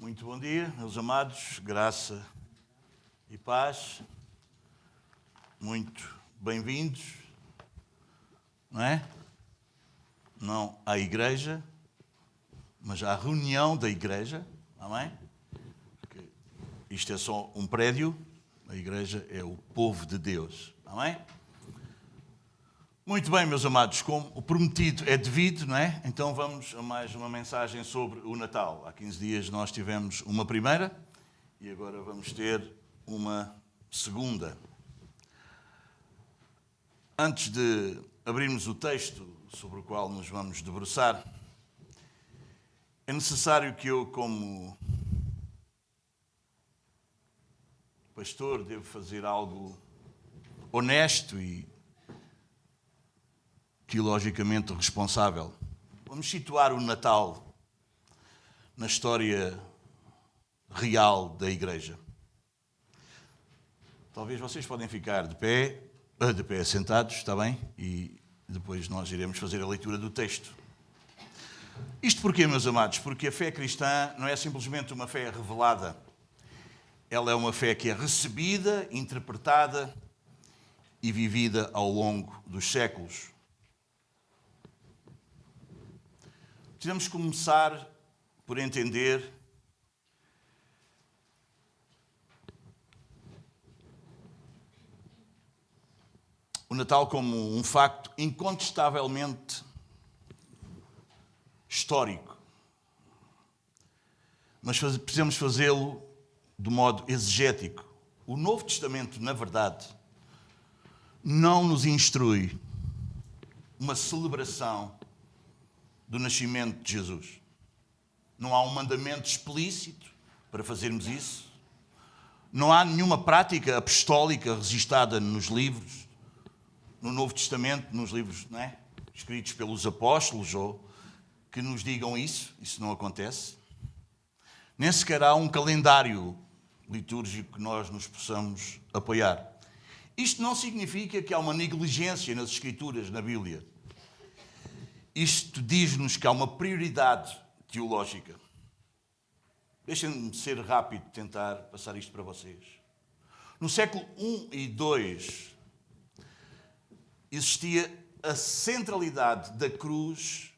Muito bom dia, meus amados, graça e paz. Muito bem-vindos, não é? Não à igreja, mas à reunião da igreja, amém? Porque isto é só um prédio, a igreja é o povo de Deus, amém? Muito bem, meus amados, como o prometido é devido, não é? Então vamos a mais uma mensagem sobre o Natal. Há 15 dias nós tivemos uma primeira e agora vamos ter uma segunda. Antes de abrirmos o texto sobre o qual nos vamos debruçar, é necessário que eu, como pastor, devo fazer algo honesto e teologicamente responsável. Vamos situar o Natal na história real da Igreja. Talvez vocês podem ficar de pé sentados, está bem? E depois nós iremos fazer a leitura do texto. Isto porquê, meus amados? Porque a fé cristã não é simplesmente uma fé revelada. Ela é uma fé que é recebida, interpretada e vivida ao longo dos séculos. Precisamos começar por entender o Natal como um facto incontestavelmente histórico. Mas precisamos fazê-lo de modo exegético. O Novo Testamento, na verdade, não nos instrui uma celebração do nascimento de Jesus. Não há um mandamento explícito para fazermos isso. Não há nenhuma prática apostólica registada nos livros, no Novo Testamento, nos livros, não é? Escritos pelos apóstolos, ou que nos digam isso. Isso não acontece. Nem sequer há um calendário litúrgico que nós nos possamos apoiar. Isto não significa que há uma negligência nas Escrituras, na Bíblia. Isto diz-nos que há uma prioridade teológica. Deixem-me ser rápido, tentar passar isto para vocês. No século I e II existia a centralidade da cruz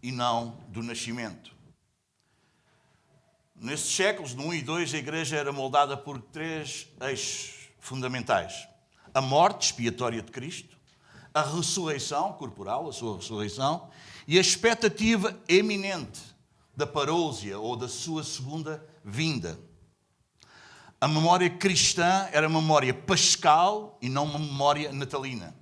e não do nascimento. Nesses séculos, no I e II, a Igreja era moldada por três eixos fundamentais. A morte expiatória de Cristo, a ressurreição corporal, a sua ressurreição, e a expectativa eminente da parousia ou da sua segunda vinda. A memória cristã era uma memória pascal e não uma memória natalina.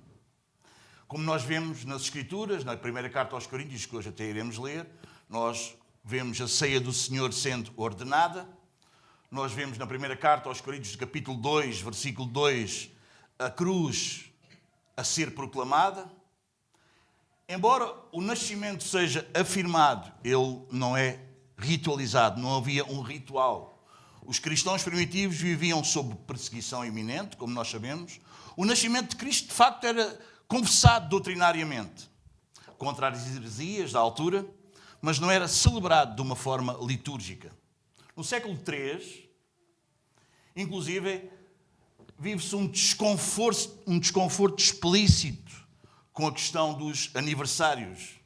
Como nós vemos nas Escrituras, na primeira carta aos Coríntios, que hoje até iremos ler, nós vemos a ceia do Senhor sendo ordenada. Nós vemos na primeira carta aos Coríntios, capítulo 2, versículo 2, a cruz a ser proclamada. Embora o nascimento seja afirmado, ele não é ritualizado, não havia um ritual. Os cristãos primitivos viviam sob perseguição iminente, como nós sabemos. O nascimento de Cristo, de facto, era confessado doutrinariamente, contra as heresias da altura, mas não era celebrado de uma forma litúrgica. No século III, inclusive, vive-se um desconforto explícito com a questão dos aniversários.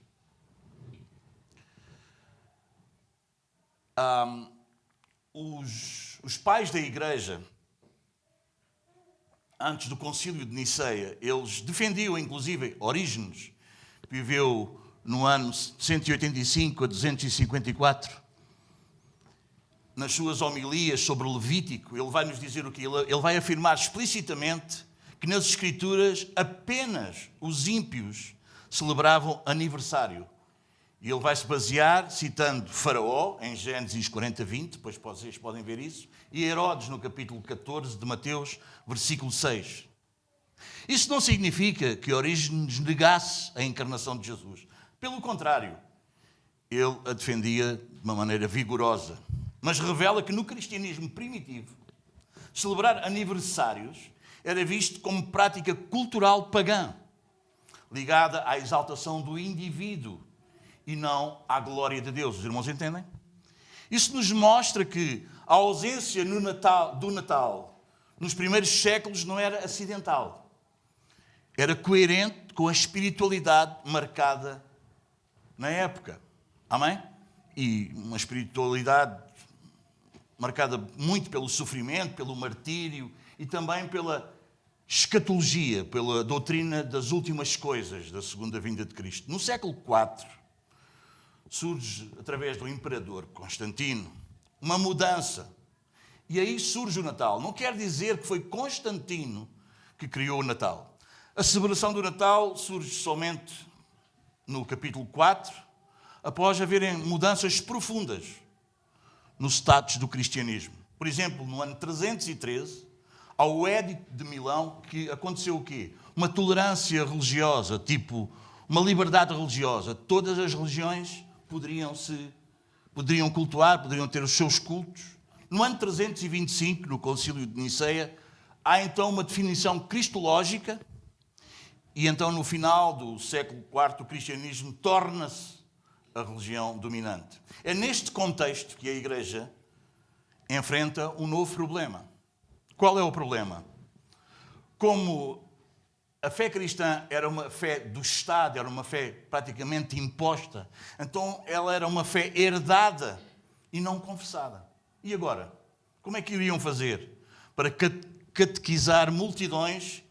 Os pais da Igreja, antes do Concílio de Niceia, eles defendiam, inclusive, Orígenes, que viveu no ano 185 a 254, nas suas homilias sobre o Levítico, ele vai nos dizer o que? Ele vai afirmar explicitamente que nas Escrituras apenas os ímpios celebravam aniversário. E ele vai se basear citando Faraó, em Gênesis 40:20, depois vocês podem ver isso, e Herodes, no capítulo 14 de Mateus, versículo 6. Isso não significa que Orígenes negasse a encarnação de Jesus. Pelo contrário, ele a defendia de uma maneira vigorosa. Mas revela que no cristianismo primitivo, celebrar aniversários era visto como prática cultural pagã, ligada à exaltação do indivíduo e não à glória de Deus. Os irmãos entendem? Isso nos mostra que a ausência do Natal nos primeiros séculos não era acidental. Era coerente com a espiritualidade marcada na época. Amém? E uma espiritualidade marcada muito pelo sofrimento, pelo martírio e também pela escatologia, pela doutrina das últimas coisas da segunda vinda de Cristo. No século IV, surge, através do imperador Constantino, uma mudança. E aí surge o Natal. Não quer dizer que foi Constantino que criou o Natal. A celebração do Natal surge somente no capítulo 4, após haverem mudanças profundas no status do cristianismo. Por exemplo, no ano 313, ao Édito de Milão, que aconteceu o quê? Uma tolerância religiosa, tipo uma liberdade religiosa. Todas as religiões poderiam cultuar, poderiam ter os seus cultos. No ano 325, no Concílio de Niceia, há então uma definição cristológica e então no final do século IV o cristianismo torna-se a religião dominante. É neste contexto que a Igreja enfrenta um novo problema. Qual é o problema? Como a fé cristã era uma fé do Estado, era uma fé praticamente imposta, então ela era uma fé herdada e não confessada. E agora? Como é que iriam fazer para catequizar multidões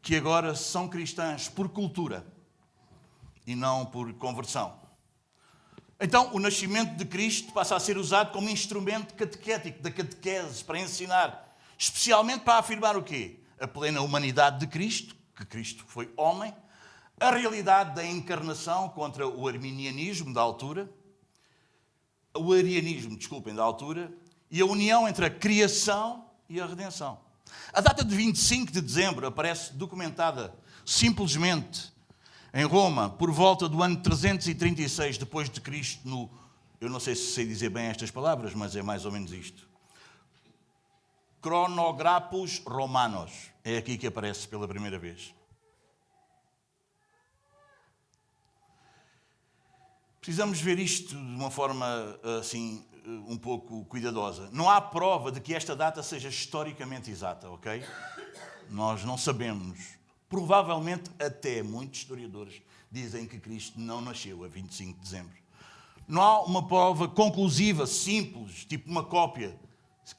que agora são cristãs por cultura e não por conversão? Então, o nascimento de Cristo passa a ser usado como instrumento catequético, da catequese, para ensinar, especialmente para afirmar o quê? A plena humanidade de Cristo, que Cristo foi homem, a realidade da encarnação contra o arminianismo da altura, e a união entre a criação e a redenção. A data de 25 de dezembro aparece documentada simplesmente em Roma, por volta do ano 336 depois de Cristo, eu não sei se sei dizer bem estas palavras, mas é mais ou menos isto. Chronograpos Romanos. É aqui que aparece pela primeira vez. Precisamos ver isto de uma forma assim, um pouco cuidadosa. Não há prova de que esta data seja historicamente exata, ok? Nós não sabemos. Provavelmente até muitos historiadores dizem que Cristo não nasceu a 25 de dezembro. Não há uma prova conclusiva, simples, tipo uma cópia,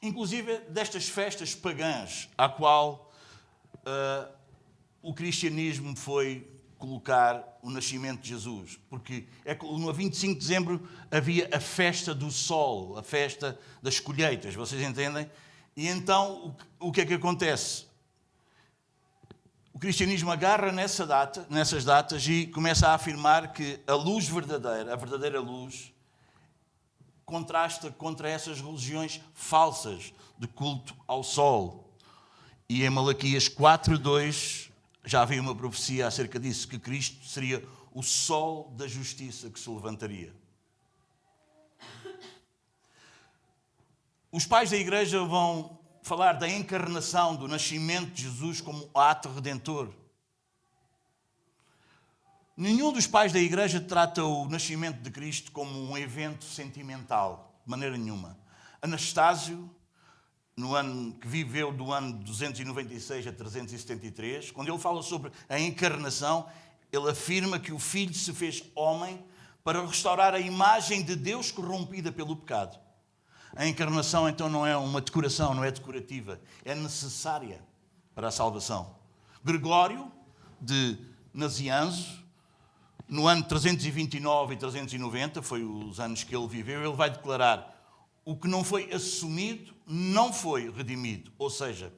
inclusive destas festas pagãs, à qual o cristianismo foi colocar o nascimento de Jesus. Porque no 25 de dezembro havia a festa do sol, a festa das colheitas, vocês entendem? E então o que é que acontece? O cristianismo agarra nessas datas e começa a afirmar que a luz verdadeira, a verdadeira luz, contrasta contra essas religiões falsas de culto ao sol. E em Malaquias 4:2 já havia uma profecia acerca disso, que Cristo seria o sol da justiça que se levantaria. Os pais da Igreja vão falar da encarnação, do nascimento de Jesus como ato redentor. Nenhum dos pais da Igreja trata o nascimento de Cristo como um evento sentimental, de maneira nenhuma. Anastásio, no ano que viveu do ano 296 a 373, quando ele fala sobre a encarnação, ele afirma que o Filho se fez homem para restaurar a imagem de Deus corrompida pelo pecado. A encarnação, então, não é uma decoração, não é decorativa, é necessária para a salvação. Gregório, de Nazianzo, no ano 329 e 390, foi os anos que ele viveu, ele vai declarar: o que não foi assumido não foi redimido. Ou seja,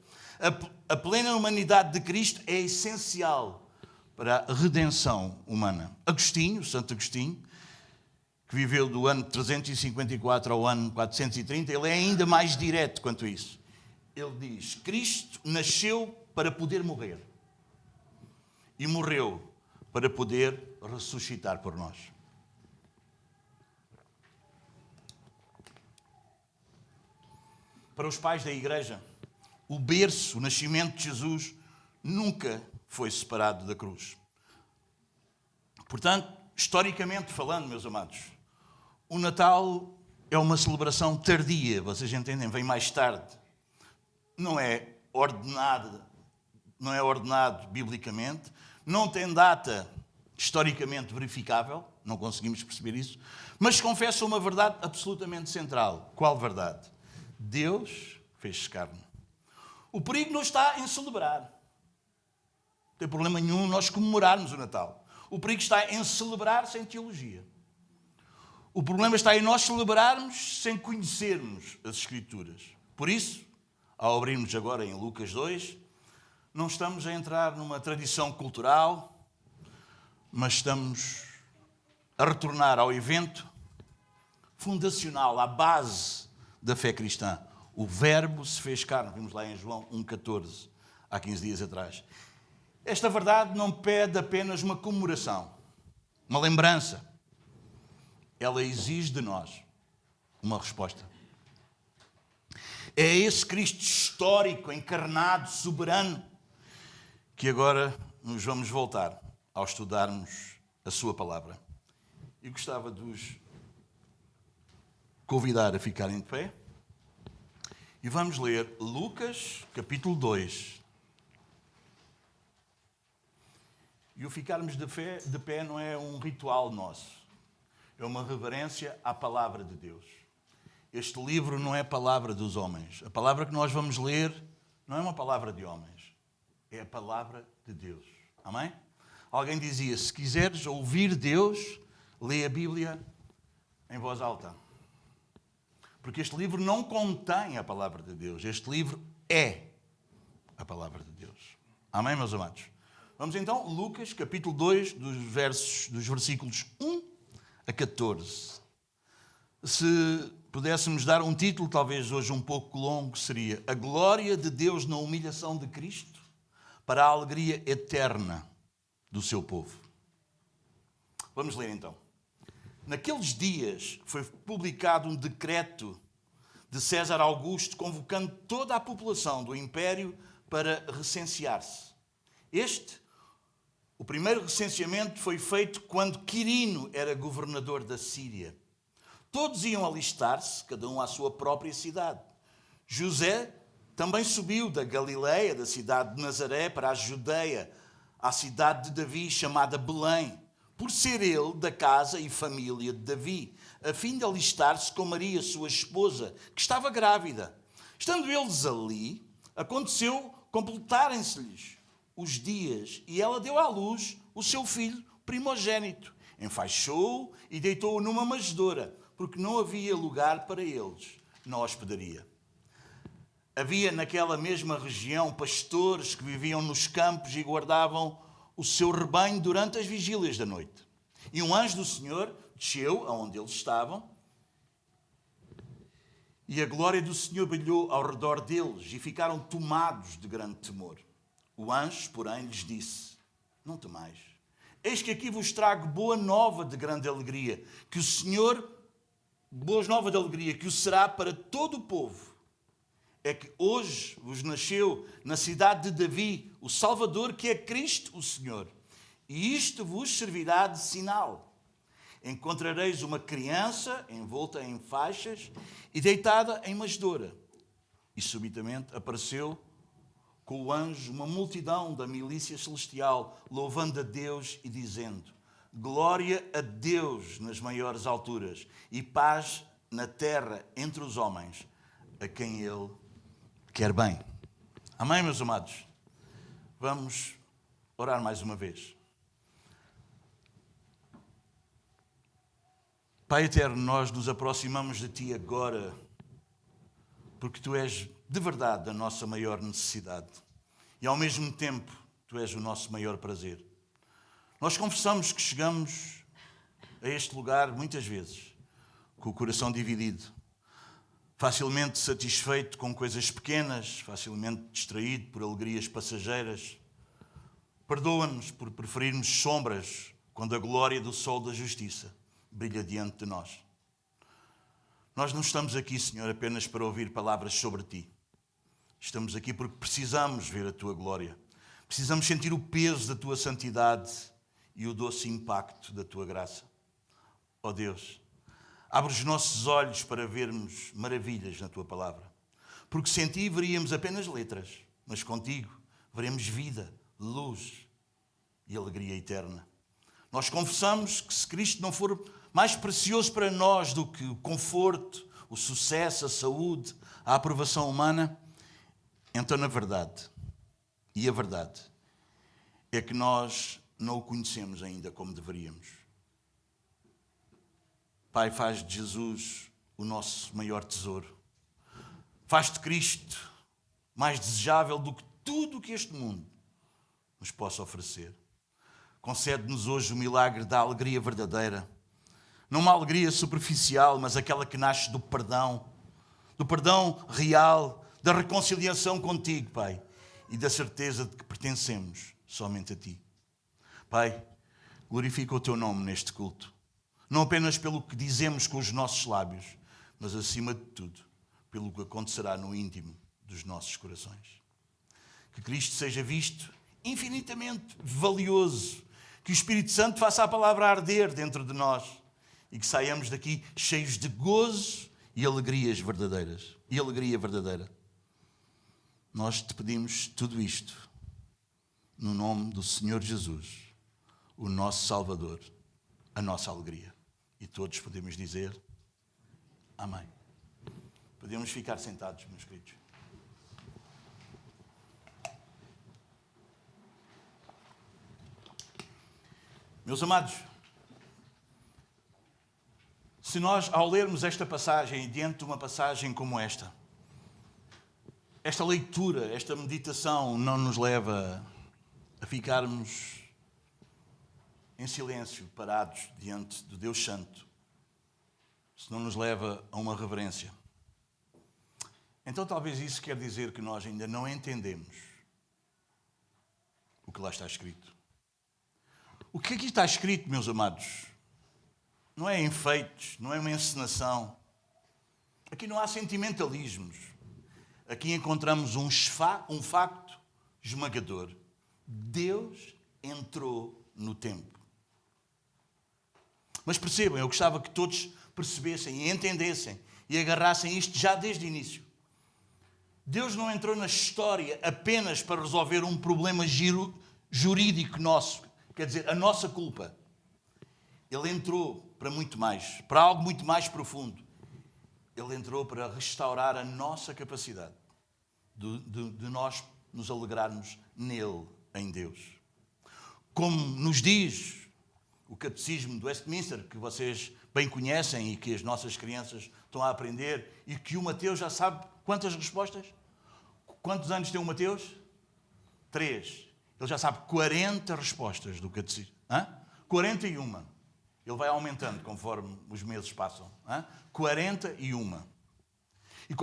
a plena humanidade de Cristo é essencial para a redenção humana. Agostinho, Santo Agostinho, que viveu do ano 354 ao ano 430, ele é ainda mais direto quanto a isso. Ele diz: Cristo nasceu para poder morrer e morreu para poder ressuscitar por nós. Para os pais da Igreja, o berço, o nascimento de Jesus, nunca foi separado da cruz. Portanto, historicamente falando, meus amados, o Natal é uma celebração tardia, vocês entendem? Vem mais tarde. Não é ordenado biblicamente, não tem data historicamente verificável, não conseguimos perceber isso, mas confessa uma verdade absolutamente central. Qual verdade? Deus fez carne. O perigo não está em celebrar. Não tem problema nenhum nós comemorarmos o Natal. O perigo está em celebrar sem teologia. O problema está em nós celebrarmos sem conhecermos as Escrituras. Por isso, ao abrirmos agora em Lucas 2, não estamos a entrar numa tradição cultural, mas estamos a retornar ao evento fundacional, à base da fé cristã. O Verbo se fez carne, vimos lá em João 1,14, há 15 dias atrás. Esta verdade não pede apenas uma comemoração, uma lembrança. Ela exige de nós uma resposta. É a esse Cristo histórico, encarnado, soberano, que agora nos vamos voltar ao estudarmos a sua palavra. E gostava de os convidar a ficarem de pé. E vamos ler Lucas, capítulo 2. E o ficarmos de pé não é um ritual nosso. É uma reverência à palavra de Deus. Este livro não é palavra dos homens. A palavra que nós vamos ler não é uma palavra de homens. É a palavra de Deus. Amém? Alguém dizia, se quiseres ouvir Deus, lê a Bíblia em voz alta. Porque este livro não contém a palavra de Deus. Este livro é a palavra de Deus. Amém, meus amados? Vamos então, Lucas, capítulo 2, dos versículos 1 a 14. Se pudéssemos dar um título, talvez hoje um pouco longo, seria A Glória de Deus na Humilhação de Cristo para a Alegria Eterna do seu povo. Vamos ler então. Naqueles dias foi publicado um decreto de César Augusto convocando toda a população do Império para recensear-se. O primeiro recenseamento foi feito quando Quirino era governador da Síria. Todos iam alistar-se, cada um à sua própria cidade. José também subiu da Galileia, da cidade de Nazaré, para a Judeia, à cidade de Davi, chamada Belém, por ser ele da casa e família de Davi, a fim de alistar-se com Maria, sua esposa, que estava grávida. Estando eles ali, aconteceu completarem-se-lhes os dias, e ela deu à luz o seu filho primogênito. Enfaixou-o e deitou-o numa manjedoura, porque não havia lugar para eles na hospedaria. Havia naquela mesma região pastores que viviam nos campos e guardavam o seu rebanho durante as vigílias da noite. E um anjo do Senhor desceu aonde eles estavam, e a glória do Senhor brilhou ao redor deles, e ficaram tomados de grande temor. O anjo, porém, lhes disse, não temais. Eis que aqui vos trago boa nova de grande alegria, que o Senhor, boa nova de alegria, que o será para todo o povo. É que hoje vos nasceu na cidade de Davi o Salvador, que é Cristo o Senhor. E isto vos servirá de sinal. Encontrareis uma criança envolta em faixas e deitada em manjedoura. E subitamente apareceu com o anjo uma multidão da milícia celestial, louvando a Deus e dizendo, glória a Deus nas maiores alturas e paz na terra entre os homens, a quem Ele quer bem. Amém, meus amados? Vamos orar mais uma vez. Pai eterno, nós nos aproximamos de Ti agora, porque Tu és de verdade a nossa maior necessidade. E ao mesmo tempo, Tu és o nosso maior prazer. Nós confessamos que chegamos a este lugar muitas vezes, com o coração dividido, facilmente satisfeito com coisas pequenas, facilmente distraído por alegrias passageiras. Perdoa-nos por preferirmos sombras quando a glória do sol da justiça brilha diante de nós. Nós não estamos aqui, Senhor, apenas para ouvir palavras sobre Ti. Estamos aqui porque precisamos ver a Tua glória. Precisamos sentir o peso da Tua santidade e o doce impacto da Tua graça. Ó Deus, Abre os nossos olhos para vermos maravilhas na Tua palavra. Porque sem Ti veríamos apenas letras, mas contigo veremos vida, luz e alegria eterna. Nós confessamos que se Cristo não for mais precioso para nós do que o conforto, o sucesso, a saúde, a aprovação humana, então na verdade, e a verdade, é que nós não o conhecemos ainda como deveríamos. Pai, faz de Jesus o nosso maior tesouro. Faz de Cristo mais desejável do que tudo o que este mundo nos possa oferecer. Concede-nos hoje o milagre da alegria verdadeira. Não uma alegria superficial, mas aquela que nasce do perdão real, da reconciliação contigo, Pai, e da certeza de que pertencemos somente a Ti. Pai, glorifica o Teu nome neste culto. Não apenas pelo que dizemos com os nossos lábios, mas acima de tudo, pelo que acontecerá no íntimo dos nossos corações. Que Cristo seja visto infinitamente valioso, que o Espírito Santo faça a palavra arder dentro de nós e que saiamos daqui cheios de gozo e alegrias verdadeiras. E alegria verdadeira. Nós te pedimos tudo isto no nome do Senhor Jesus, o nosso Salvador, a nossa alegria. E todos podemos dizer amém. Podemos ficar sentados, meus queridos. Meus amados, se nós, ao lermos esta passagem, e diante de uma passagem como esta leitura, esta meditação não nos leva a ficarmos em silêncio, parados diante do Deus Santo, se não nos leva a uma reverência, então talvez isso quer dizer que nós ainda não entendemos o que lá está escrito. O que aqui está escrito, meus amados, não é enfeites, não é uma encenação. Aqui não há sentimentalismos. Aqui encontramos um facto esmagador. Deus entrou no templo. Mas percebam, eu gostava que todos percebessem e entendessem e agarrassem isto já desde o início. Deus não entrou na história apenas para resolver um problema jurídico nosso, quer dizer, a nossa culpa. Ele entrou para muito mais, para algo muito mais profundo. Ele entrou para restaurar a nossa capacidade de nós nos alegrarmos nele, em Deus. Como nos diz o Catecismo do Westminster, que vocês bem conhecem e que as nossas crianças estão a aprender, e que o Mateus já sabe quantas respostas? Quantos anos tem o Mateus? 3. Ele já sabe 40 respostas do Catecismo. 41. Ele vai aumentando conforme os meses passam. 41. E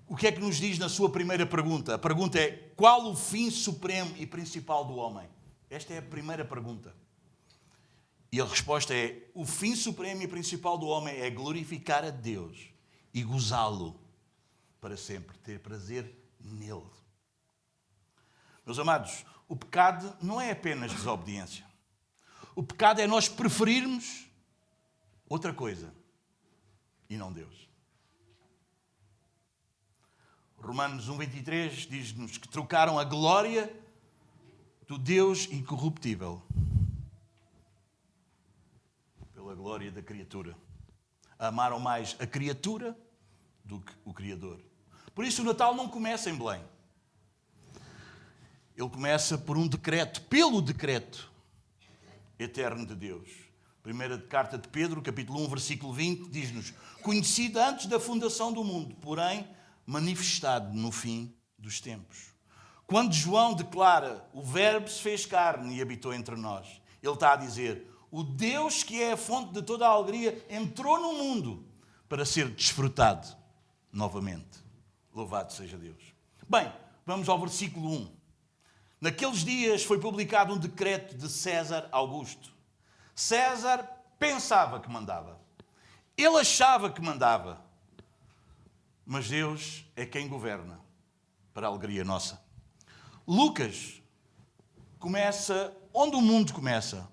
o que é que nos diz na sua primeira pergunta? A pergunta é: qual o fim supremo e principal do homem? Esta é a primeira pergunta. E a resposta é: o fim supremo e principal do homem é glorificar a Deus e gozá-lo para sempre, ter prazer nele. Meus amados, o pecado não é apenas desobediência. O pecado é nós preferirmos outra coisa e não Deus. Romanos 1,23 diz-nos que trocaram a glória do Deus incorruptível pela glória da criatura. Amaram mais a criatura do que o Criador. Por isso o Natal não começa em Belém. Ele começa por um decreto, pelo decreto eterno de Deus. Primeira carta de Pedro, capítulo 1, versículo 20, diz-nos: conhecido antes da fundação do mundo, porém manifestado no fim dos tempos. Quando João declara: o Verbo se fez carne e habitou entre nós, ele está a dizer: o Deus que é a fonte de toda a alegria entrou no mundo para ser desfrutado novamente. Louvado seja Deus. Bem, vamos ao versículo 1. Naqueles dias foi publicado um decreto de César Augusto. César pensava que mandava. Ele achava que mandava. Mas Deus é quem governa, para a alegria nossa. Lucas começa onde o mundo começa.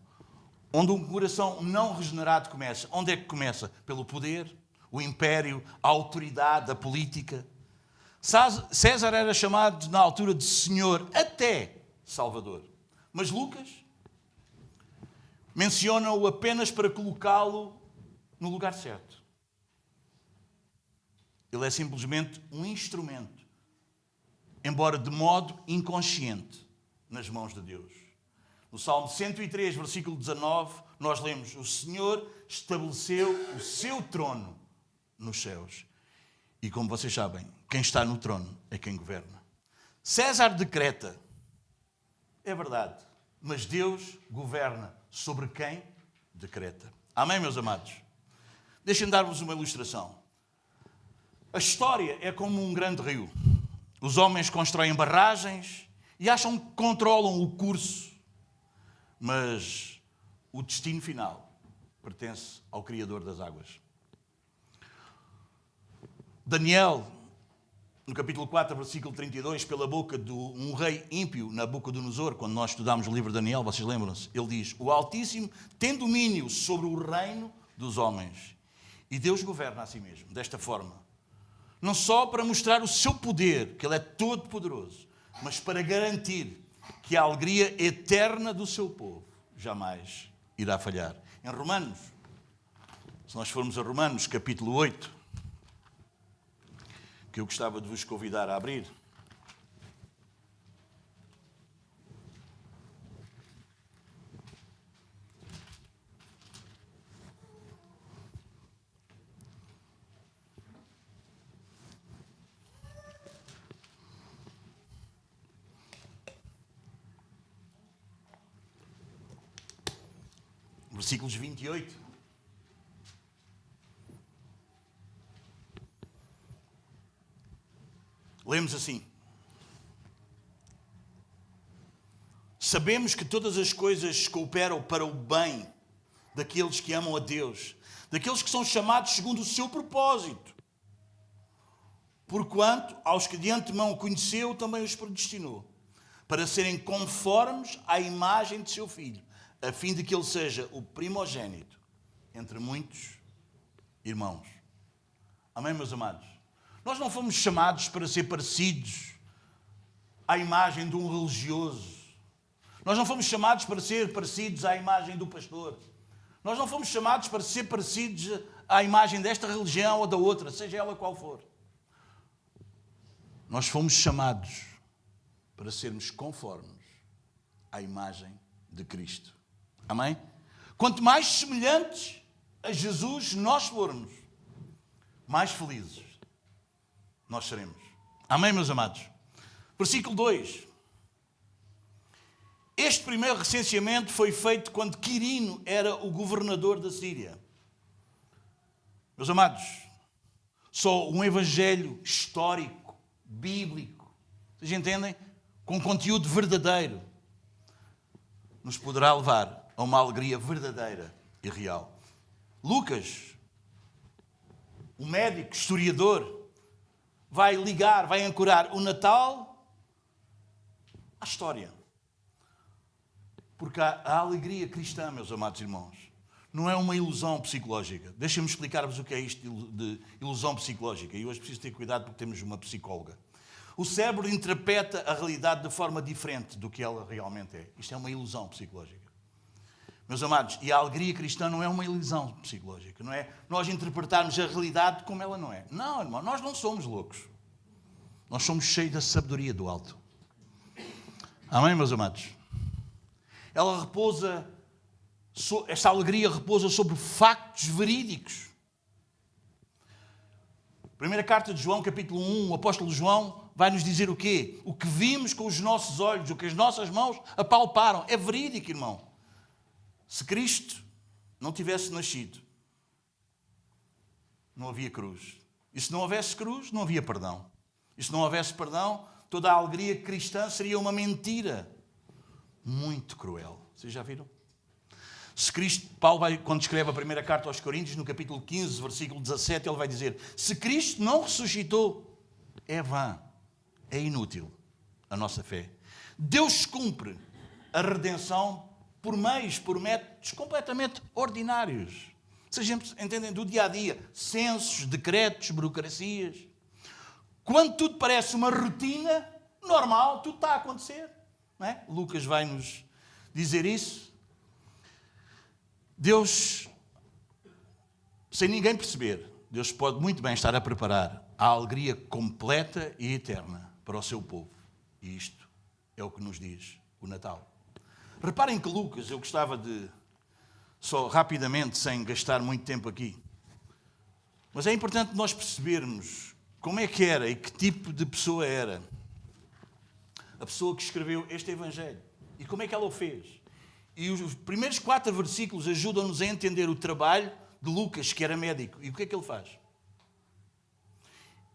Onde um coração não regenerado começa. Onde é que começa? Pelo poder, o império, a autoridade, a política. César era chamado na altura de Senhor, até Salvador. Mas Lucas menciona-o apenas para colocá-lo no lugar certo. Ele é simplesmente um instrumento, embora de modo inconsciente, nas mãos de Deus. No Salmo 103, versículo 19, nós lemos: o Senhor estabeleceu o seu trono nos céus. E como vocês sabem, quem está no trono é quem governa. César decreta, é verdade, mas Deus governa sobre quem decreta. Amém, meus amados? Deixem-me dar-vos uma ilustração. A história é como um grande rio. Os homens constroem barragens e acham que controlam o curso, mas o destino final pertence ao Criador das águas. Daniel, no capítulo 4, versículo 32, pela boca de um rei ímpio, Nabucodonosor, quando nós estudámos o livro de Daniel, vocês lembram-se? Ele diz: o Altíssimo tem domínio sobre o reino dos homens. E Deus governa a si mesmo, desta forma. Não só para mostrar o seu poder, que Ele é todo poderoso, mas para garantir que a alegria eterna do seu povo jamais irá falhar. Em Romanos, se nós formos a Romanos, capítulo 8, que eu gostava de vos convidar a abrir. Versículos 28. Lemos assim: sabemos que todas as coisas cooperam para o bem daqueles que amam a Deus, daqueles que são chamados segundo o seu propósito. Porquanto, aos que de antemão conheceu, também os predestinou, para serem conformes à imagem de seu Filho, a fim de que ele seja o primogênito entre muitos irmãos. Amém, meus amados? Nós não fomos chamados para ser parecidos à imagem de um religioso. Nós não fomos chamados para ser parecidos à imagem do pastor. Nós não fomos chamados para ser parecidos à imagem desta religião ou da outra, seja ela qual for. Nós fomos chamados para sermos conformes à imagem de Cristo. Amém? Quanto mais semelhantes a Jesus nós formos, mais felizes nós seremos. Amém, meus amados? Versículo 2. Este primeiro recenseamento foi feito quando Quirino era o governador da Síria. Meus amados, só um evangelho histórico, bíblico, vocês entendem? Com conteúdo verdadeiro, nos poderá levar a uma alegria verdadeira e real. Lucas, o médico, historiador, vai ligar, vai ancorar o Natal à história. Porque a alegria cristã, meus amados irmãos, não é uma ilusão psicológica. Deixem-me explicar-vos o que é isto de ilusão psicológica. E hoje preciso ter cuidado porque temos uma psicóloga. O cérebro interpreta a realidade de forma diferente do que ela realmente é. Isto é uma ilusão psicológica. Meus amados, e a alegria cristã não é uma ilusão psicológica. Não é nós interpretarmos a realidade como ela não é. Não, irmão, nós não somos loucos. Nós somos cheios da sabedoria do alto. Amém, meus amados? Ela repousa, esta alegria repousa sobre factos verídicos. Primeira carta de João, capítulo 1, o apóstolo João vai nos dizer o quê? O que vimos com os nossos olhos, o que as nossas mãos apalparam. É verídico, irmão. Se Cristo não tivesse nascido, não havia cruz. E se não houvesse cruz, não havia perdão. E se não houvesse perdão, toda a alegria cristã seria uma mentira muito cruel. Vocês já viram? Se Cristo, Paulo vai, quando escreve a primeira carta aos Coríntios, no capítulo 15, versículo 17, ele vai dizer: se Cristo não ressuscitou, é vã, é inútil a nossa fé. Deus cumpre a redenção por meios, por métodos completamente ordinários. Sejamos, entendem, do dia a dia, censos, decretos, burocracias. Quando tudo parece uma rotina normal, tudo está a acontecer. Não é? Lucas vai-nos dizer isso. Deus, sem ninguém perceber, Deus pode muito bem estar a preparar a alegria completa e eterna para o seu povo. E isto é o que nos diz o Natal. Reparem que Lucas, eu gostava de, só rapidamente, sem gastar muito tempo aqui, mas é importante nós percebermos como é que era e que tipo de pessoa era a pessoa que escreveu este Evangelho e como é que ela o fez. E os primeiros 4 versículos ajudam-nos a entender o trabalho de Lucas, que era médico. E o que é que ele faz?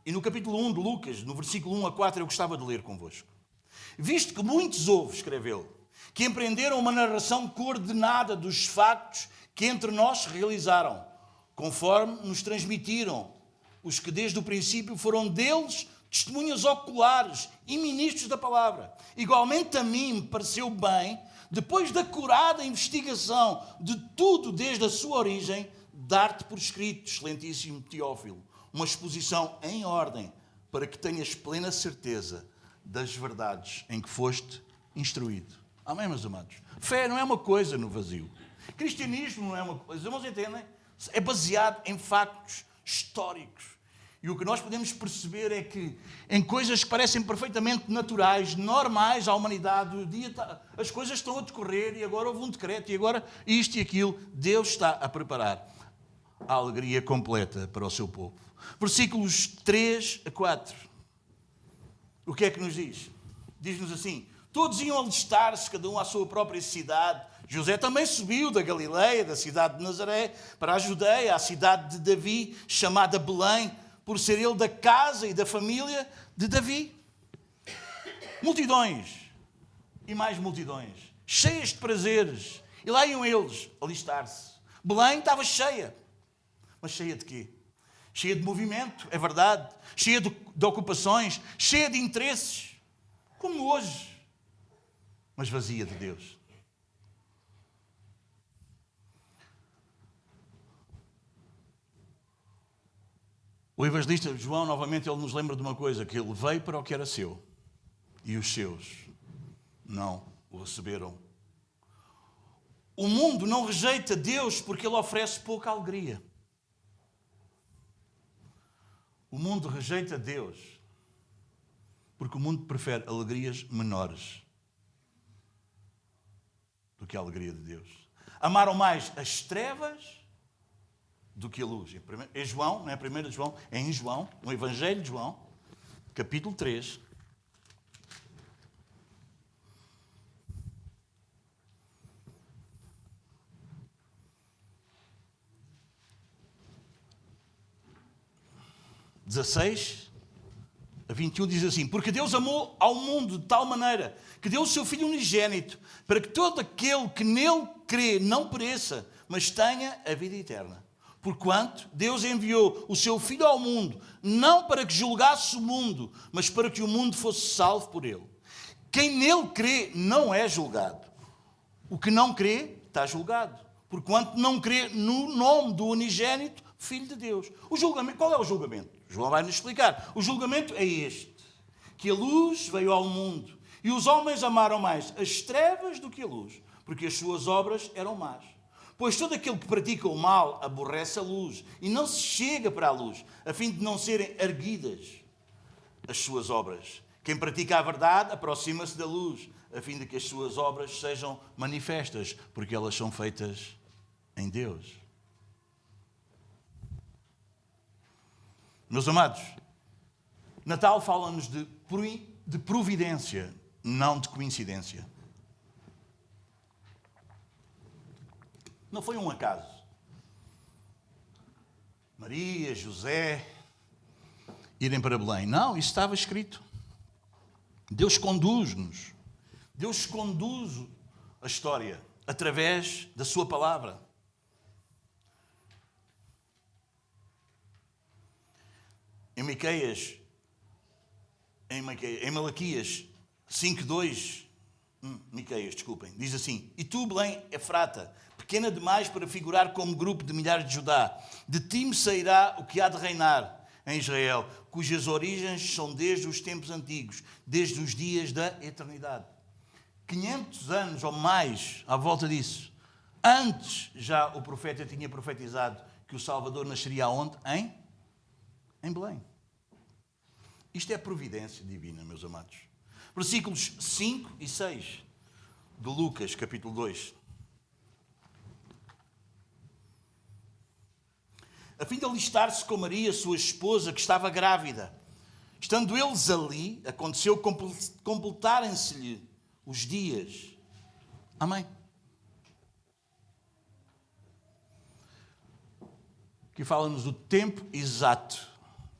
E no capítulo 1 de Lucas, no versículo 1 a 4, eu gostava de ler convosco. Visto que muitos houve, escreveu, que empreenderam uma narração coordenada dos factos que entre nós se realizaram, conforme nos transmitiram os que desde o princípio foram deles testemunhas oculares e ministros da palavra. Igualmente a mim me pareceu bem, depois da acurada investigação de tudo desde a sua origem, dar-te por escrito, excelentíssimo Teófilo, uma exposição em ordem, para que tenhas plena certeza das verdades em que foste instruído. Amém, meus amados? Fé não é uma coisa no vazio. Cristianismo não é uma coisa, irmãos entendem? É baseado em factos históricos. E o que nós podemos perceber é que em coisas que parecem perfeitamente naturais, normais à humanidade, o dia as coisas estão a decorrer e agora houve um decreto e agora isto e aquilo. Deus está a preparar a alegria completa para o seu povo. Versículos 3 a 4. O que é que nos diz? Diz-nos assim: todos iam alistar-se, cada um à sua própria cidade. José também subiu da Galileia, da cidade de Nazaré, para a Judeia, à cidade de Davi, chamada Belém, por ser ele da casa e da família de Davi. Multidões e mais multidões, cheias de prazeres. E lá iam eles alistar-se. Belém estava cheia. Mas cheia de quê? Cheia de movimento, é verdade. Cheia de ocupações, cheia de interesses. Como hoje. Mas vazia de Deus. O evangelista João, novamente, ele nos lembra de uma coisa, que ele veio para o que era seu. E os seus não o receberam. O mundo não rejeita Deus porque ele oferece pouca alegria. O mundo rejeita Deus porque o mundo prefere alegrias menores do que a alegria de Deus. Amaram mais as trevas do que a luz. Em João, não é 1 João, é em João, no Evangelho de João, capítulo 3. (16 a 21) diz assim: porque Deus amou ao mundo de tal maneira que deu o seu Filho unigênito, para que todo aquele que nele crê não pereça, mas tenha a vida eterna. Porquanto Deus enviou o seu Filho ao mundo, não para que julgasse o mundo, mas para que o mundo fosse salvo por ele. Quem nele crê não é julgado. O que não crê está julgado, porquanto não crê no nome do unigênito Filho de Deus. O julgamento, qual é o julgamento? João vai nos explicar. O julgamento é este: que a luz veio ao mundo e os homens amaram mais as trevas do que a luz, porque as suas obras eram más. Pois todo aquele que pratica o mal aborrece a luz e não se chega para a luz, a fim de não serem erguidas as suas obras. Quem pratica a verdade aproxima-se da luz, a fim de que as suas obras sejam manifestas, porque elas são feitas em Deus. Meus amados, Natal fala-nos de providência, não de coincidência. Não foi um acaso. Maria, José, irem para Belém. Não, isso estava escrito. Deus conduz-nos. Deus conduz a história através da sua palavra. Em Malaquias 5:2 Miqueias, desculpem, diz assim: E tu, Belém, Efrata, pequena demais para figurar como grupo de milhares de Judá, de ti me sairá o que há de reinar em Israel, cujas origens são desde os tempos antigos, desde os dias da eternidade. 500 anos ou mais à volta disso. Antes já o profeta tinha profetizado que o Salvador nasceria aonde? Em Belém. Isto é providência divina, meus amados. Versículos 5 e 6 de Lucas, capítulo 2. A fim de alistar-se com Maria, sua esposa, que estava grávida. Estando eles ali, aconteceu completarem-se-lhe os dias. Amém? Aqui fala-nos do tempo exato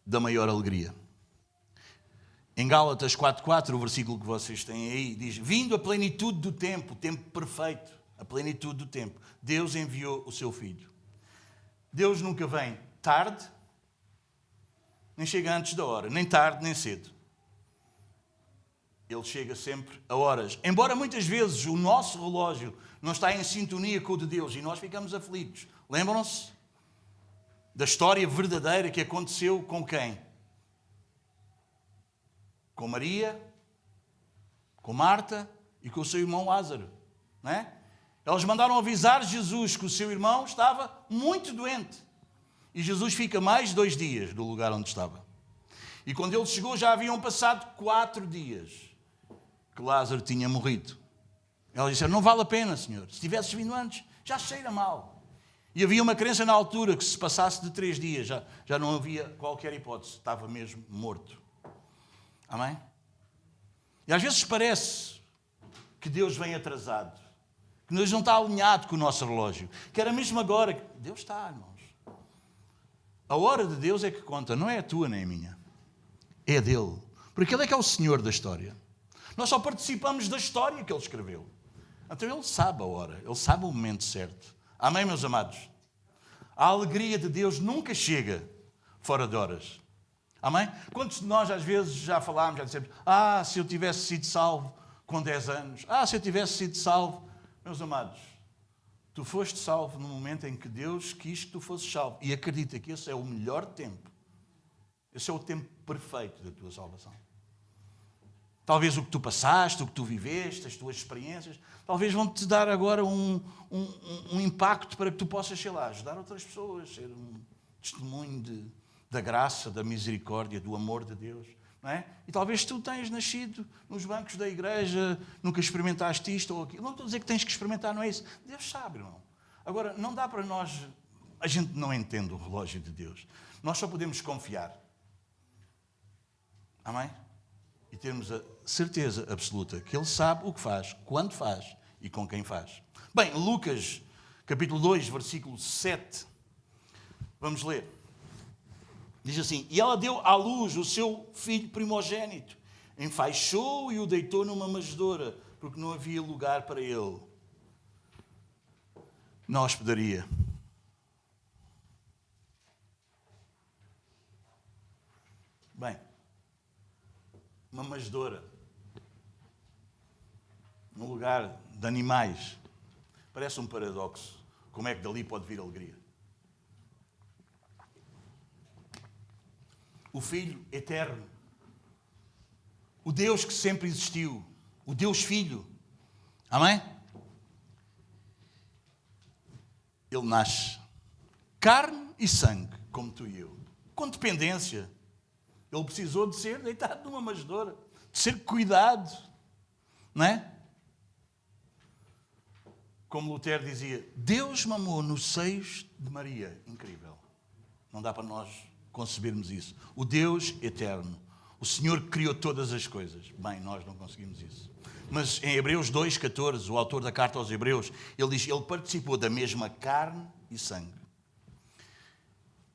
da maior alegria. Em Gálatas 4.4, o versículo que vocês têm aí, diz: Vindo a plenitude do tempo, o tempo perfeito, a plenitude do tempo, Deus enviou o seu Filho. Deus nunca vem tarde, nem chega antes da hora, nem tarde, nem cedo. Ele chega sempre a horas. Embora muitas vezes o nosso relógio não está em sintonia com o de Deus e nós ficamos aflitos. Lembram-se da história verdadeira que aconteceu com quem? Com Maria, com Marta e com o seu irmão Lázaro. Não é? Elas mandaram avisar Jesus que o seu irmão estava muito doente. E Jesus fica mais 2 dias do lugar onde estava. E quando ele chegou já haviam passado 4 dias que Lázaro tinha morrido. Elas disseram: não vale a pena, Senhor. Se tivesses vindo antes, já cheira mal. E havia uma crença na altura que se passasse de 3 dias já não havia qualquer hipótese. Estava mesmo morto. Amém? E às vezes parece que Deus vem atrasado. Que Deus não está alinhado com o nosso relógio. Que era mesmo agora. Deus está, irmãos. A hora de Deus é que conta. Não é a tua nem a minha. É a dele. Porque ele é que é o Senhor da história. Nós só participamos da história que ele escreveu. Então ele sabe a hora. Ele sabe o momento certo. Amém, meus amados? A alegria de Deus nunca chega fora de horas. Amém? Quantos de nós às vezes já falámos, já dissemos: se eu tivesse sido salvo com 10 anos. Se eu tivesse sido salvo. Meus amados, tu foste salvo no momento em que Deus quis que tu fosses salvo. E acredita que esse é o melhor tempo. Esse é o tempo perfeito da tua salvação. Talvez o que tu passaste, o que tu viveste, as tuas experiências, talvez vão-te dar agora um impacto para que tu possas, sei lá, ajudar outras pessoas, ser um testemunho da graça, da misericórdia, do amor de Deus. Não é? E talvez tu tenhas nascido nos bancos da igreja, nunca experimentaste isto ou aquilo. Não estou a dizer que tens que experimentar, não é isso. Deus sabe, irmão. Agora, não dá para nós... A gente não entende o relógio de Deus. Nós só podemos confiar. Amém? E termos a certeza absoluta que Ele sabe o que faz, quando faz e com quem faz. Bem, Lucas, capítulo 2, versículo 7. Vamos ler. Diz assim: E ela deu à luz o seu filho primogênito, enfaixou e o deitou numa manjedoura, porque não havia lugar para ele na hospedaria. Bem, uma manjedoura, num lugar de animais, parece um paradoxo. Como é que dali pode vir alegria? O Filho eterno, o Deus que sempre existiu, o Deus Filho, amém? Ele nasce, carne e sangue, como tu e eu, com dependência. Ele precisou de ser deitado numa manjedoura, de ser cuidado, não é? Como Lutero dizia, Deus mamou nos seios de Maria. Incrível. Não dá para nós concebermos isso. O Deus eterno, o Senhor que criou todas as coisas. Bem, nós não conseguimos isso. Mas em Hebreus 2,14, o autor da carta aos Hebreus, ele diz: ele participou da mesma carne e sangue.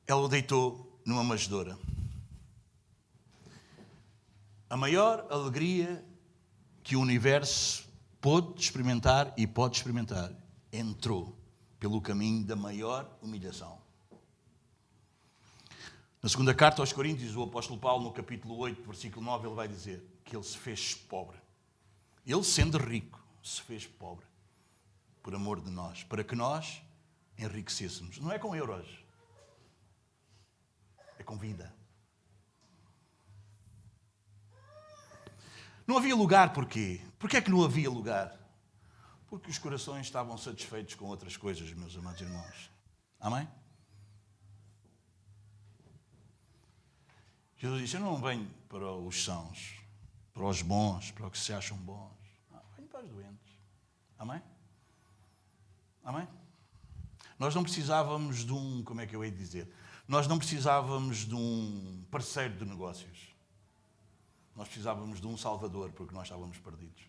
Ela o deitou numa manjedoura. A maior alegria que o universo pôde experimentar e pode experimentar entrou pelo caminho da maior humilhação. Na segunda carta aos Coríntios, o apóstolo Paulo, no capítulo 8, versículo 9, ele vai dizer que ele se fez pobre. Ele, sendo rico, se fez pobre, por amor de nós, para que nós enriquecêssemos. Não é com euros, é com vida. Não havia lugar, porquê? Porquê é que não havia lugar? Porque os corações estavam satisfeitos com outras coisas, meus amados irmãos. Amém? Jesus disse, eu não venho para os sãos, para os bons, para os que se acham bons. Não, venho para os doentes. Amém? Amém? Nós não precisávamos de um, como é que eu hei de dizer? Nós não precisávamos de um parceiro de negócios. Nós precisávamos de um salvador, porque nós estávamos perdidos.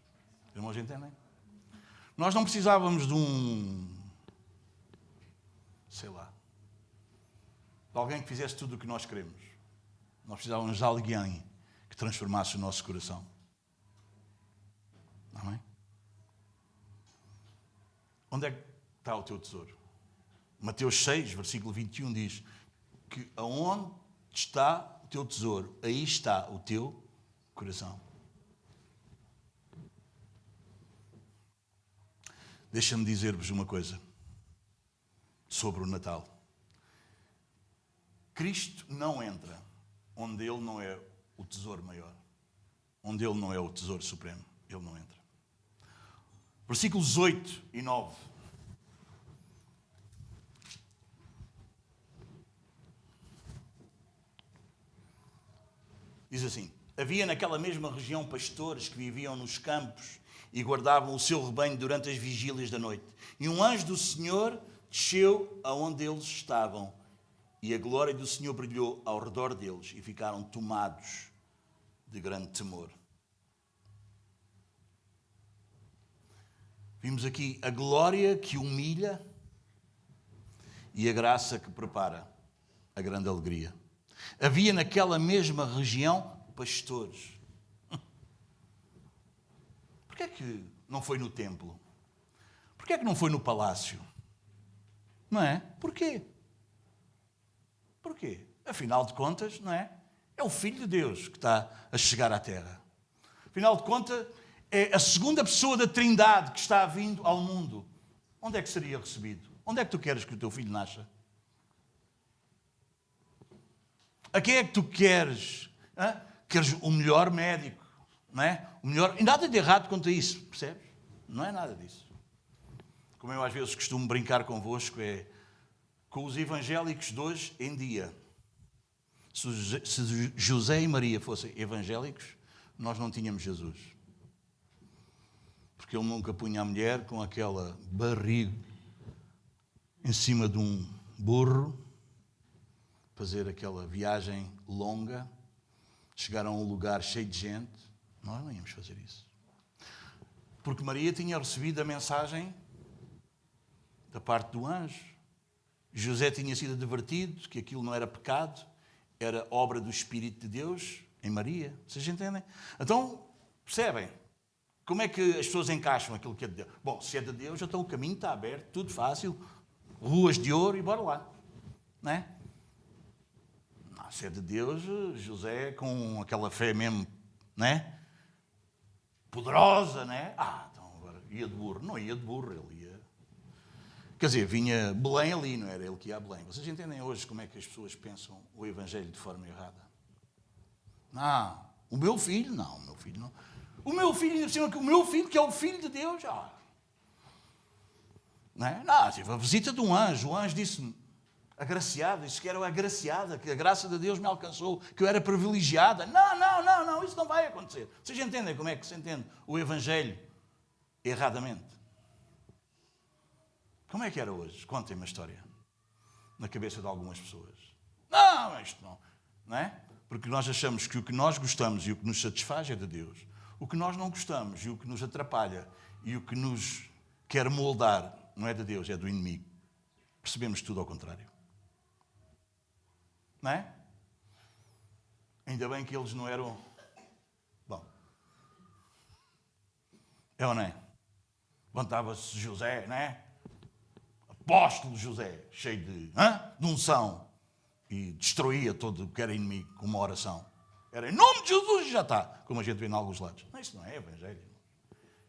Os irmãos entendem? Nós não precisávamos de um, sei lá, de alguém que fizesse tudo o que nós queremos. Nós precisávamos de alguém que transformasse o nosso coração. Amém? Onde é que está o teu tesouro? Mateus 6, versículo 21 diz que aonde está o teu tesouro, aí está o teu coração. Deixa-me dizer-vos uma coisa sobre o Natal. Cristo não entra onde Ele não é o tesouro maior, onde Ele não é o tesouro supremo. Ele não entra. Versículos 8 e 9. Diz assim, havia naquela mesma região pastores que viviam nos campos e guardavam o seu rebanho durante as vigílias da noite. E um anjo do Senhor desceu aonde eles estavam, e a glória do Senhor brilhou ao redor deles, e ficaram tomados de grande temor. Vimos aqui a glória que humilha e a graça que prepara a grande alegria. Havia naquela mesma região pastores. Porquê é que não foi no templo? Porquê é que não foi no palácio? Não é? Porquê? Porquê? Afinal de contas, não é? É o Filho de Deus que está a chegar à Terra. Afinal de contas, é a segunda pessoa da Trindade que está vindo ao mundo. Onde é que seria recebido? Onde é que tu queres que o teu filho nasça? A quem é que tu queres? Hã? Queres o melhor médico, não é? O melhor... E nada de errado quanto a isso, percebes? Não é nada disso. Como eu às vezes costumo brincar convosco, é com os evangélicos de hoje em dia. Se José e Maria fossem evangélicos, nós não tínhamos Jesus. Porque ele nunca punha a mulher com aquela barriga em cima de um burro, fazer aquela viagem longa, chegar a um lugar cheio de gente. Nós não íamos fazer isso. Porque Maria tinha recebido a mensagem da parte do anjo. José tinha sido advertido que aquilo não era pecado, era obra do Espírito de Deus em Maria. Vocês entendem? Então, percebem? Como é que as pessoas encaixam aquilo que é de Deus? Bom, se é de Deus, então o caminho está aberto, tudo fácil, ruas de ouro e bora lá. Não é? Não, se é de Deus, José com aquela fé mesmo, não é? Poderosa, não é? Então agora ia de burro. Não ia de burro, ele ia... Quer dizer, vinha Belém ali, não era ele que ia a Belém. Vocês entendem hoje como é que as pessoas pensam o Evangelho de forma errada? Não, o meu filho, não, o meu filho não. O meu filho, ainda por cima, que o meu filho, que é o Filho de Deus, não é? Não, tive a visita de um anjo. O anjo disse-me, agraciada, disse que era agraciada, que a graça de Deus me alcançou, que eu era privilegiada. Não, isso não vai acontecer. Vocês entendem como é que se entende o Evangelho erradamente? Como é que era hoje? Contem-me a história. Na cabeça de algumas pessoas. Não, isto não. Não é? Porque nós achamos que o que nós gostamos e o que nos satisfaz é de Deus. O que nós não gostamos e o que nos atrapalha e o que nos quer moldar não é de Deus, é do inimigo. Percebemos tudo ao contrário. Não é? Ainda bem que eles não eram... Bom. É ou não é? Levantava-se José, não é? Apóstolo José, cheio de unção, e destruía todo o que era inimigo com uma oração. Era em nome de Jesus e já está, como a gente vê em alguns lados. Não, isso não é Evangelho.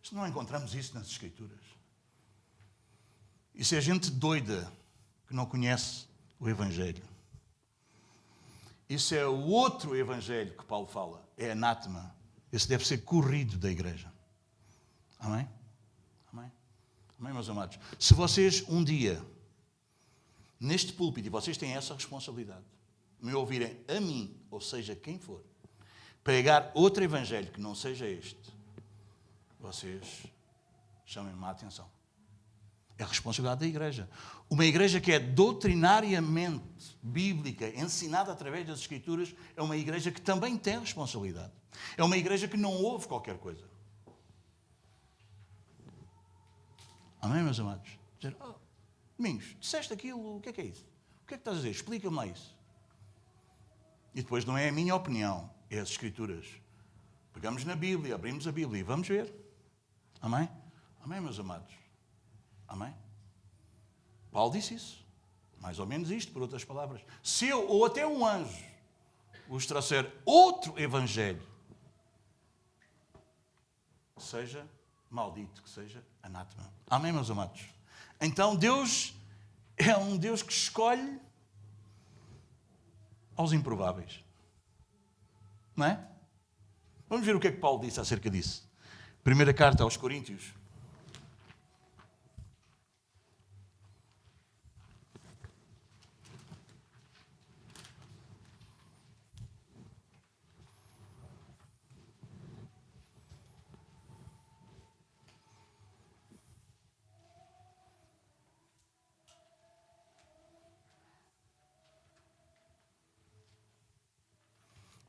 Se não encontramos isso nas Escrituras. Isso é gente doida que não conhece o Evangelho. Isso é o outro Evangelho que Paulo fala. É anátema. Esse deve ser corrido da igreja. Amém? Amém? Amém, meus amados? Se vocês um dia, neste púlpito, e vocês têm essa responsabilidade, me ouvirem a mim, ou seja, quem for, pregar outro Evangelho que não seja este, vocês chamem-me a atenção. É a responsabilidade da igreja. Uma igreja que é doutrinariamente bíblica, ensinada através das Escrituras, é uma igreja que também tem responsabilidade. É uma igreja que não ouve qualquer coisa. Amém, meus amados? Dizer, Domingos, disseste aquilo, o que é isso? O que é que estás a dizer? Explica-me lá isso. E depois não é a minha opinião, é as Escrituras. Pegamos na Bíblia, abrimos a Bíblia e vamos ver. Amém? Amém, meus amados? Amém? Paulo disse isso. Mais ou menos isto, por outras palavras. Se eu, ou até um anjo, vos trouxer outro evangelho, que seja maldito, que seja anátema. Amém, meus amados? Então Deus é um Deus que escolhe aos improváveis. Não é? Vamos ver o que é que Paulo disse acerca disso. Primeira carta aos Coríntios.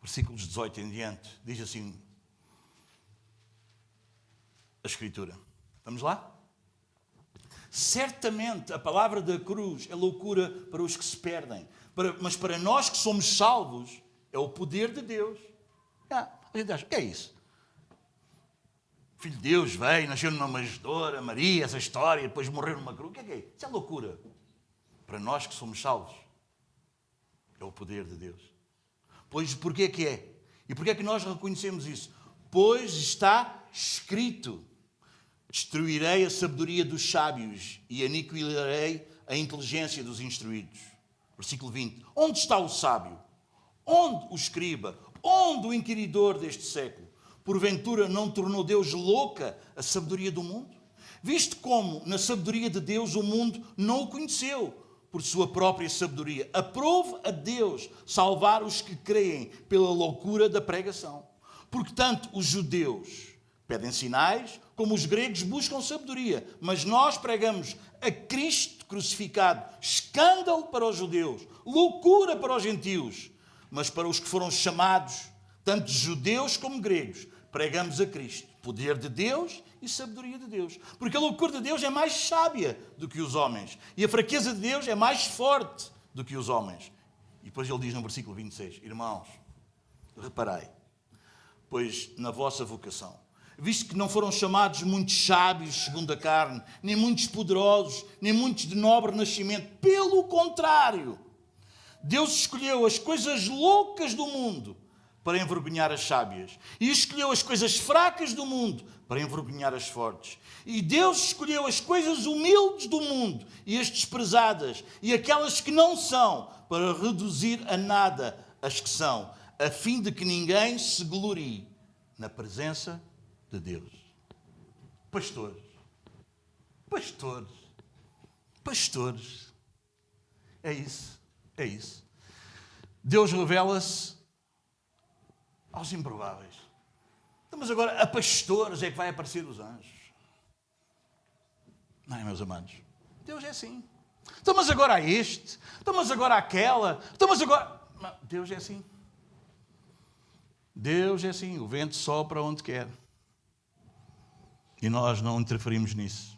Versículos 18 em diante, diz assim a Escritura. Vamos lá? Certamente a palavra da cruz é loucura para os que se perdem, mas para nós que somos salvos, é o poder de Deus. A gente acha, o que é isso? O Filho de Deus veio, nasceu numa manjedoura, Maria, essa história, depois morreu numa cruz. O que é isso? Isso é loucura. Para nós que somos salvos, é o poder de Deus. Pois porquê que é? E porquê é que nós reconhecemos isso? Pois está escrito: destruirei a sabedoria dos sábios e aniquilarei a inteligência dos instruídos. Versículo 20. Onde está o sábio? Onde o escriba? Onde o inquiridor deste século? Porventura não tornou Deus louca a sabedoria do mundo? Visto como, na sabedoria de Deus, o mundo não o conheceu por sua própria sabedoria. Aprove a Deus salvar os que creem pela loucura da pregação. Porque tanto os judeus pedem sinais, como os gregos buscam sabedoria. Mas nós pregamos a Cristo crucificado, escândalo para os judeus, loucura para os gentios. Mas para os que foram chamados, tanto judeus como gregos, pregamos a Cristo, poder de Deus e sabedoria de Deus. Porque a loucura de Deus é mais sábia do que os homens. E a fraqueza de Deus é mais forte do que os homens. E depois ele diz no versículo 26, irmãos, reparai, pois na vossa vocação, visto que não foram chamados muitos sábios segundo a carne, nem muitos poderosos, nem muitos de nobre nascimento. Pelo contrário, Deus escolheu as coisas loucas do mundo para envergonhar as sábias. E escolheu as coisas fracas do mundo para envergonhar as fortes. E Deus escolheu as coisas humildes do mundo e as desprezadas e aquelas que não são para reduzir a nada as que são, a fim de que ninguém se glorie na presença de Deus. Pastores, pastores, pastores. É isso, é isso. Deus revela-se aos improváveis. Então, mas agora a pastores é que vai aparecer os anjos. Não é, meus amados? Deus é assim. Então, mas agora há este. Então, mas agora há aquela. Então, mas agora... Não, Deus é assim. Deus é assim. O vento sopra onde quer. E nós não interferimos nisso.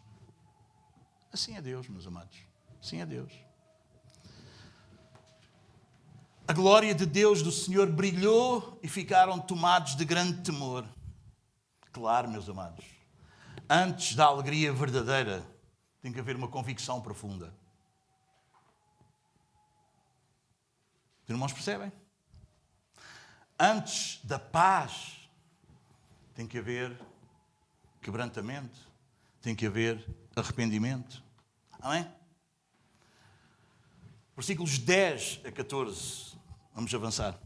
Assim é Deus, meus amados. Assim é Deus. A glória de Deus, do Senhor, brilhou e ficaram tomados de grande temor. Claro, meus amados, antes da alegria verdadeira, tem que haver uma convicção profunda. Os irmãos percebem? Antes da paz, tem que haver quebrantamento, tem que haver arrependimento. Amém? Versículos 10 a 14. Vamos avançar.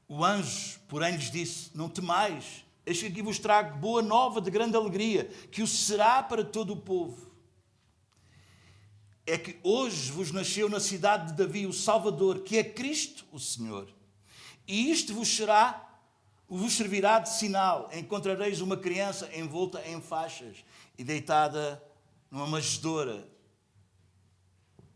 O anjo, porém, lhes disse: não temais, eis que aqui vos trago boa nova de grande alegria, que o será para todo o povo. É que hoje vos nasceu na cidade de Davi o Salvador, que é Cristo o Senhor. E isto vos servirá de sinal. Encontrareis uma criança envolta em faixas e deitada numa manjedoura.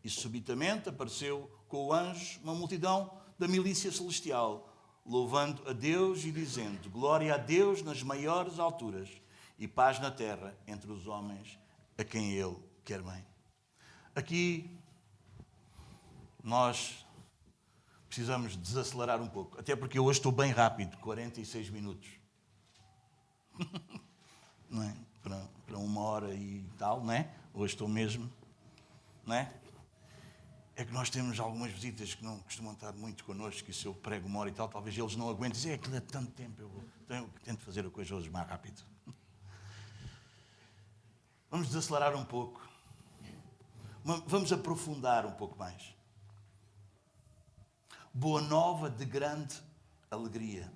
E subitamente apareceu com o anjo uma multidão da milícia celestial, louvando a Deus e dizendo: glória a Deus nas maiores alturas e paz na terra entre os homens a quem Ele quer bem. Aqui nós precisamos desacelerar um pouco, até porque eu hoje estou bem rápido, 46 minutos. Não é? Para 1 hora e tal, não é? Hoje estou mesmo, não é? É que nós temos algumas visitas que não costumam estar muito connosco, e se eu prego 1 hora e tal, talvez eles não aguentem dizer: aquilo é tanto tempo, eu tento fazer a coisa hoje mais rápido. Vamos desacelerar um pouco. Vamos aprofundar um pouco mais. Boa nova de grande alegria.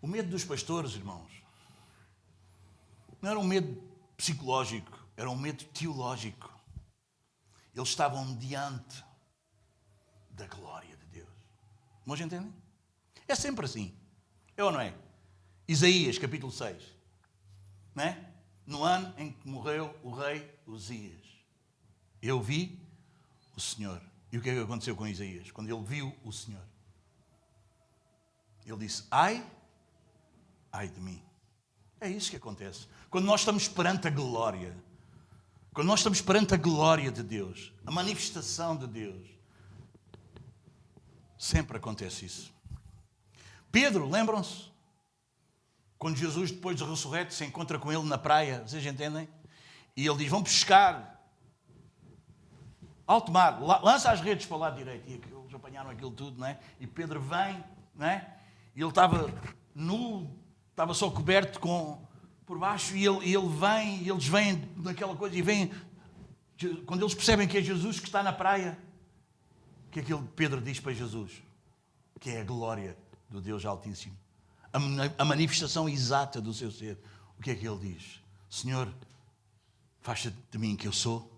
O medo dos pastores, irmãos, não era um medo psicológico, era um medo teológico. Eles estavam diante da glória de Deus. Mas entendem? É sempre assim. É ou não é? Isaías, capítulo 6. Não é? No ano em que morreu o rei Uzias, eu vi o Senhor. E o que é que aconteceu com Isaías? Quando ele viu o Senhor, ele disse: ai de mim. É isso que acontece. Quando nós estamos perante a glória, quando nós estamos perante a glória de Deus, a manifestação de Deus, sempre acontece isso. Pedro, lembram-se? Quando Jesus, depois de ressurreto, se encontra com ele na praia, vocês entendem? E ele diz: vão pescar. Alto mar, lança as redes para o lado direito. E eles apanharam aquilo tudo, não é? E Pedro vem, não é? E ele estava nu, estava só coberto por baixo, e ele vem, e eles vêm naquela coisa, e vêm. Quando eles percebem que é Jesus que está na praia, o que é que Pedro diz para Jesus? Que é a glória do Deus Altíssimo. A manifestação exata do seu ser. O que é que ele diz? Senhor, faz-te de mim que eu sou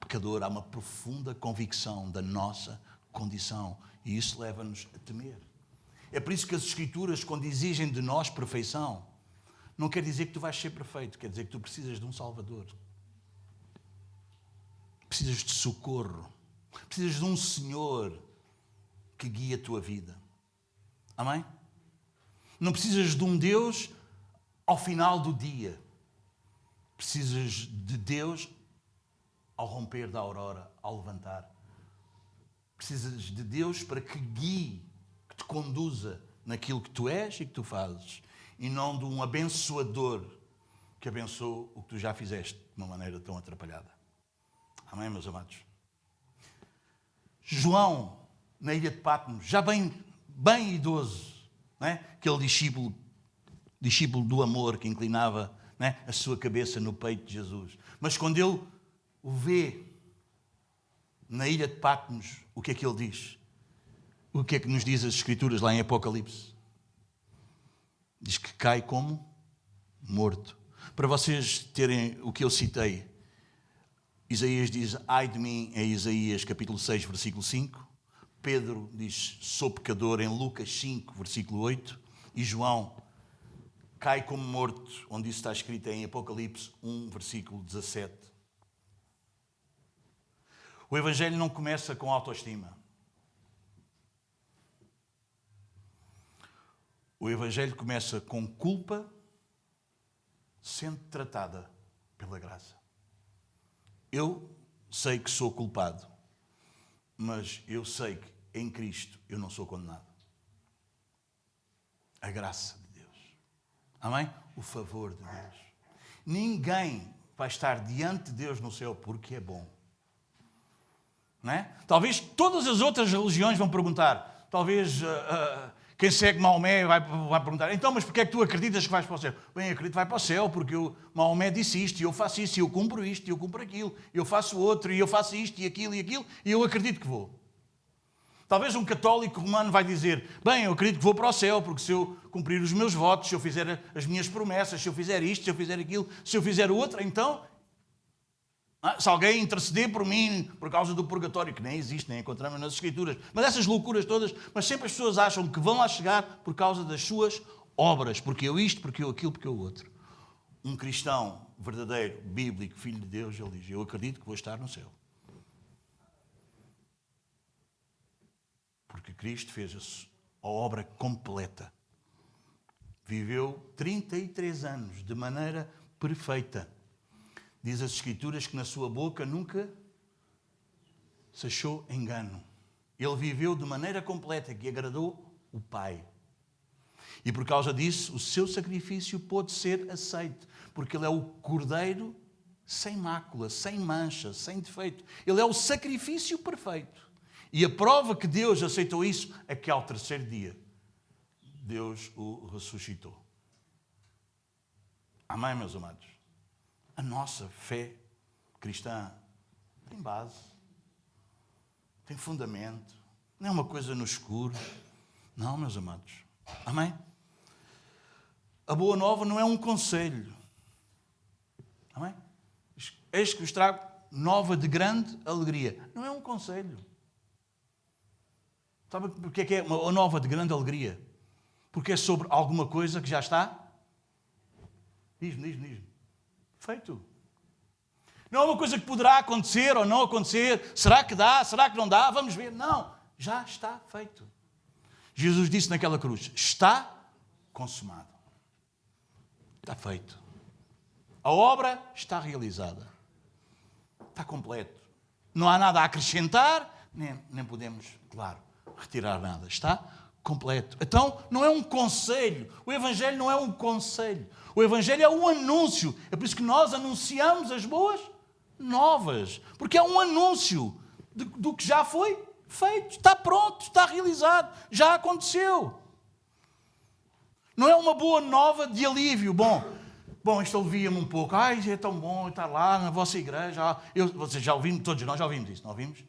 pecador. Há uma profunda convicção da nossa condição, e isso leva-nos a temer. É por isso que as Escrituras, quando exigem de nós perfeição, não quer dizer que tu vais ser perfeito, quer dizer que tu precisas de um Salvador. Precisas de socorro. Precisas de um Senhor que guie a tua vida. Amém? Não precisas de um Deus ao final do dia. Precisas de Deus ao romper da aurora, ao levantar. Precisas de Deus para que guie, que te conduza naquilo que tu és e que tu fazes. E não de um abençoador que abençoa o que tu já fizeste de uma maneira tão atrapalhada. Amém, meus amados? João, na ilha de Patmos, já bem idoso, não é? Aquele discípulo do amor que inclinava, não é, a sua cabeça no peito de Jesus. Mas quando ele o vê na ilha de Patmos, o que é que ele diz? O que é que nos diz as Escrituras lá em Apocalipse? Diz que cai como morto. Para vocês terem o que eu citei, Isaías diz: ai de mim, em Isaías capítulo 6, versículo 5. Pedro diz: sou pecador, em Lucas 5, versículo 8. E João cai como morto, onde isso está escrito em Apocalipse 1, versículo 17. O Evangelho não começa com autoestima. O Evangelho começa com culpa sendo tratada pela graça. Eu sei que sou culpado, mas eu sei que em Cristo eu não sou condenado. A graça de Deus. Amém? O favor de Deus. Ninguém vai estar diante de Deus no céu porque é bom. Não é? Talvez todas as outras religiões vão perguntar, talvez quem segue Maomé vai perguntar, então, mas porquê é que tu acreditas que vais para o céu? Bem, acredito que vai para o céu porque Maomé disse isto, e eu faço isso, e eu cumpro isto, e eu cumpro aquilo, e eu faço outro, e eu faço isto, e aquilo, e eu acredito que vou. Talvez um católico romano vai dizer, bem, eu acredito que vou para o céu, porque se eu cumprir os meus votos, se eu fizer as minhas promessas, se eu fizer isto, se eu fizer aquilo, se eu fizer o outro, então, se alguém interceder por mim por causa do purgatório, que nem existe, nem encontramos nas Escrituras, mas essas loucuras todas, mas sempre as pessoas acham que vão lá chegar por causa das suas obras, porque eu isto, porque eu aquilo, porque eu outro. Um cristão verdadeiro, bíblico, filho de Deus, ele diz, eu acredito que vou estar no céu. Porque Cristo fez a obra completa. Viveu 33 anos de maneira perfeita. Diz as Escrituras que na sua boca nunca se achou engano. Ele viveu de maneira completa, que agradou o Pai. E por causa disso, o seu sacrifício pôde ser aceito. Porque ele é o Cordeiro sem mácula, sem mancha, sem defeito. Ele é o sacrifício perfeito. E a prova que Deus aceitou isso é que ao terceiro dia, Deus o ressuscitou. Amém, meus amados? A nossa fé cristã tem base, tem fundamento, não é uma coisa no escuro. Não, meus amados. Amém? A boa nova não é um conselho. Amém? Eis que vos trago nova de grande alegria. Não é um conselho. Sabe porque é que é uma nova de grande alegria? Porque é sobre alguma coisa que já está? Diz-me. Feito. Não é uma coisa que poderá acontecer ou não acontecer. Será que dá? Será que não dá? Vamos ver. Não. Já está feito. Jesus disse naquela cruz, está consumado. Está feito. A obra está realizada. Está completo. Não há nada a acrescentar, nem podemos, claro, retirar nada. Está completo. Então, não é um conselho. O Evangelho não é um conselho. O Evangelho é um anúncio. É por isso que nós anunciamos as boas novas. Porque é um anúncio do que já foi feito. Está pronto, está realizado. Já aconteceu. Não é uma boa nova de alívio. Bom, isto alivia-me um pouco. Ai, é tão bom estar lá na vossa igreja. Vocês já ouviram, todos nós já ouvimos isso, não ouvimos?